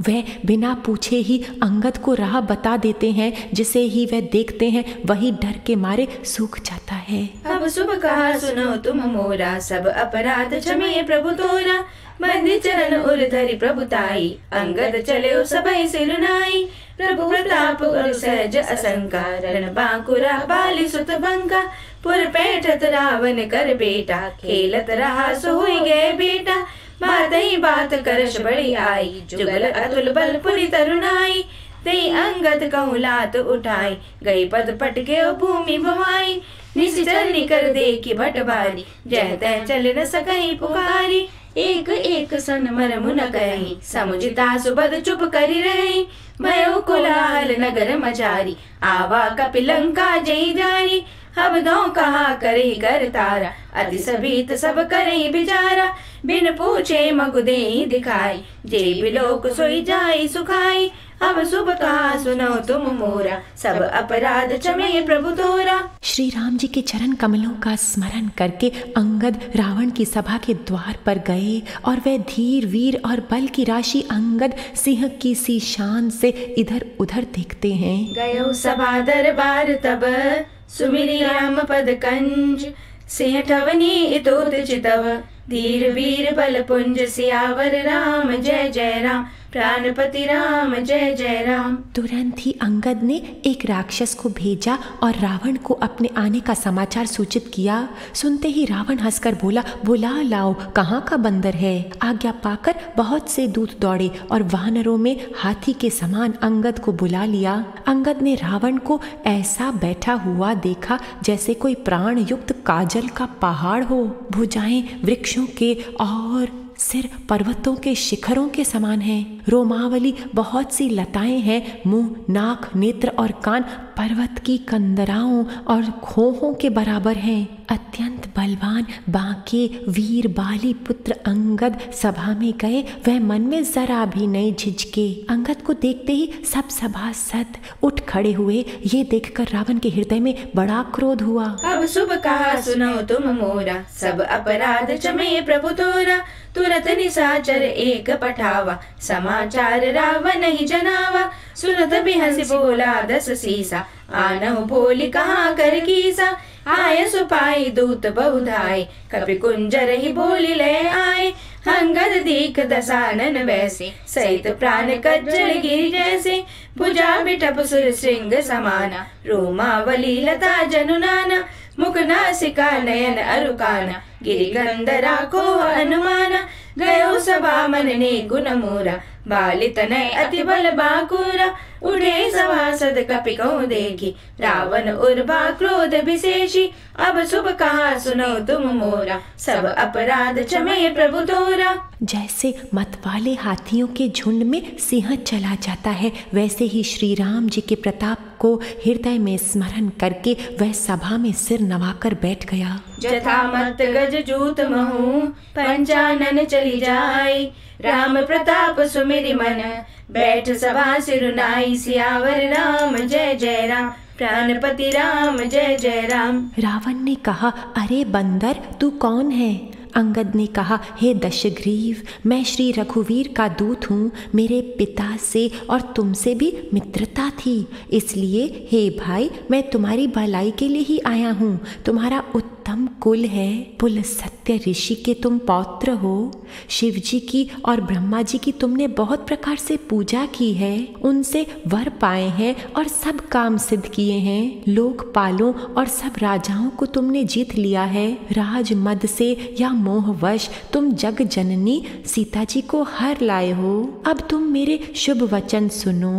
वह बिना पूछे ही अंगद को राह बता देते हैं। जिसे ही वह देखते हैं वही डर के मारे सूख जाता है। अब शुभ कहा सुनो तुम मोरा, सब अपराध क्षमे प्रभु तोरा। बंदी चरण उर धरि प्रभुताई, अंगद चले सबई से लुनाई। प्रभु प्रताप और सहज असंका, रण बांकुरा बाली सुत बंका। पुर पैठत रावण कर बेटा, खेलत रहा सो हुई गए बेटा। बात ही बात करश बड़ी आई, जुगल अतुल बल पुरी तरुणाई। ते अंगद कहूँ लात उठाई, गई पद पटके भूमि भवाई। निश्चर निकर देखी भटबारी, जय तय चल न सकई पुकारी। एक एक सन मर मुन कहीं, समुझता सुबद चुप करी रही। भयो कोलाहल नगर मचारी, आवा कपिलंका जय जारी। अब दो कहा करे कर तारा, अति सभीत सब करे बिचारा। बिन पूछे मगुदे दिखाई, जे बिलोक सोई जाई सुखाई। अब शुभ कहा सुनो तुम मोरा, सब अपराध क्षमे प्रभु तोरा। श्री राम जी के चरण कमलों का स्मरण करके अंगद रावण की सभा के द्वार पर गए और वह धीर वीर और बल की राशि अंगद सिंह की सी शान से इधर उधर देखते हैं। गयो सभा दरबार तब, सुमिरि राम पद कंज। सिंह ठवनी इतोत चितव, धीर वीर बल पुंज। सियावर राम जय जय राम, प्राणपति राम जय जय राम। तुरंत ही अंगद ने एक राक्षस को भेजा और रावण को अपने आने का समाचार सूचित किया। सुनते ही रावण हंसकर बोला, बुला लाओ, कहाँ का बंदर है। आज्ञा पाकर बहुत से दूत दौड़े और वानरों में हाथी के समान अंगद को बुला लिया। अंगद ने रावण को ऐसा बैठा हुआ देखा जैसे कोई प्राण युक्त काजल का पहाड़ हो। भुजाएं वृक्षों के और सिर पर्वतों के शिखरों के समान है। रोमावली बहुत सी लताएं हैं। मुंह, नाक, नेत्र और कान पर्वत की कंदराओं और खोहों के बराबर हैं। अत्यंत बलवान बांके वीर बाली पुत्र अंगद सभा में गए। वह मन में जरा भी नहीं झिझके। अंगद को देखते ही सब सभासद उठ खड़े हुए। ये देखकर रावण के हृदय में बड़ा क्रोध हुआ। अब शुभ कहा सुनो तुम मोरा, सब अपराध क्षमे प्रभु तोरा। तुरत निशाचर एक पठावा, समाचार रावण ही जनावा। सुनत बिहसी बोला दस सीसा, आनहु भोली कहाँ कर कीसा। आय सुपाई दूत बहुधाय, कपि कुंजर ही बोली ले आए। अंगद दीख दसानन वैसे, सहित प्राण कज्जल गिर जैसे। भुजा बिटप सुर श्रृंग समाना, रोमावली लता जनुनाना। मुख नासिका नयन अरुकाना, गिरि गंधरा को अनुमाना। गयो सभा मन ने गुण मोरा, बालित नय अति बल बाकुरा। उठे सभासद कपि कहूँ देखी, रावण उर्वा क्रोध विशेषी। अब शुभ कहा सुनो तुम मोरा, सब अपराध क्षमे प्रभु तोरा। जैसे मतवाले हाथियों के झुंड में सिंह चला जाता है, वैसे ही श्री राम जी के प्रताप को हृदय में स्मरण करके वह सभा में सिर नवाकर बैठ गया। जथा मत गज जूत महू, पंचानन चली जाई। राम प्रताप सुमिरि मन, बैठ सभा सिरुनाई। सियावर राम जय जय राम, प्राणपति राम जय जय राम। रावण ने कहा, अरे बंदर तू कौन है? अंगद ने कहा, हे दशग्रीव, मैं श्री रघुवीर का दूत हूँ। मेरे पिता से और तुमसे भी मित्रता थी, इसलिए हे भाई मैं तुम्हारी भलाई के लिए ही आया हूँ। तुम्हारा उत्तम कुल है, पुल सत्य ऋषि के तुम पौत्र हो। शिव जी की और ब्रह्मा जी की तुमने बहुत प्रकार से पूजा की है, उनसे वर पाए हैं और सब काम सिद्ध किए हैं। लोकपालों और सब राजाओं को तुमने जीत लिया है। राज मद से या मोहवश तुम जग जननी सीता जी को हर लाए हो। अब तुम मेरे शुभ वचन सुनो।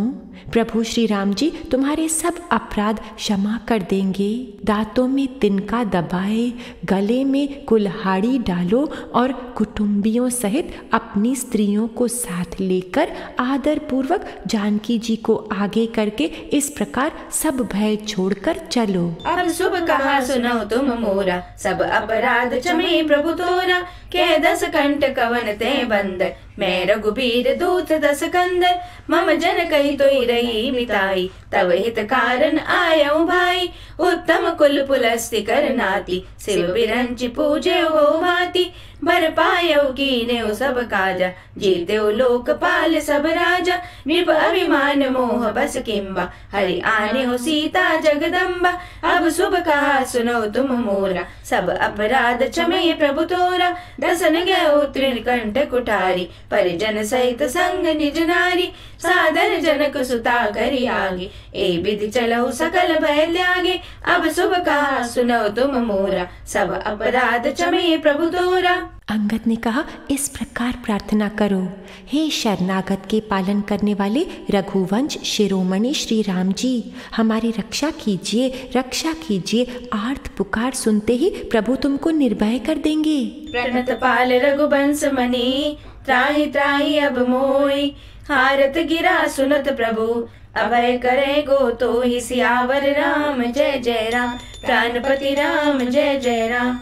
प्रभु श्री राम जी तुम्हारे सब अपराध क्षमा कर देंगे। दांतों में तिनका दबाए लगाए, गले में कुल्हाड़ी डालो और कुटुंबियों सहित अपनी स्त्रियों को साथ लेकर आदर पूर्वक जानकी जी को आगे करके इस प्रकार सब भय छोड़कर चलो। अब शुभ कहा सुनो तुम मोरा, सब अपराध क्षमे प्रभु तोरा। कह 10 कंठ कवन ते बंद, मैं रघुबीर दूत 10 कंद। मम जन कही तो रही मिताई, तब हित कारण आयऊ भाई। उत्तम कुल पुलस्ति कर नाती, शिव बिरंच पूजे हो भांति। भर पायऊ कीने सब काजा, जीते लोकपाल सब राजा। नृप अभिमान मोह बस किम्बा, हरि आने हो सीता जगदम्बा। अब शुभ कहा सुनो तुम मोरा, सब अपराध क्षमे प्रभु तोरा। दसन गयो त्रिकंठ कुठारी, परिजन सहित संग निज नारी। सादर जनक सुता करी आगे, ए विधि चलो सकल भय त्यागे। अब शुभ कहा सुनो तुम मोरा, सब अपराध क्षमे प्रभु तोरा। अंगद ने कहा, इस प्रकार प्रार्थना करो, हे शरणागत के पालन करने वाले रघुवंश शिरोमणि श्री राम जी, हमारी रक्षा कीजिए, रक्षा कीजिए। आर्त पुकार सुनते ही प्रभु तुमको निर्भय कर देंगे। प्रणत पाल रघुवंश मणि, त्राहि त्राहि अब मोई। हारत गिरा सुनत प्रभु, अभय करे गो तो ही। सियावर राम जय जय राम, प्राणपति राम जय जय राम।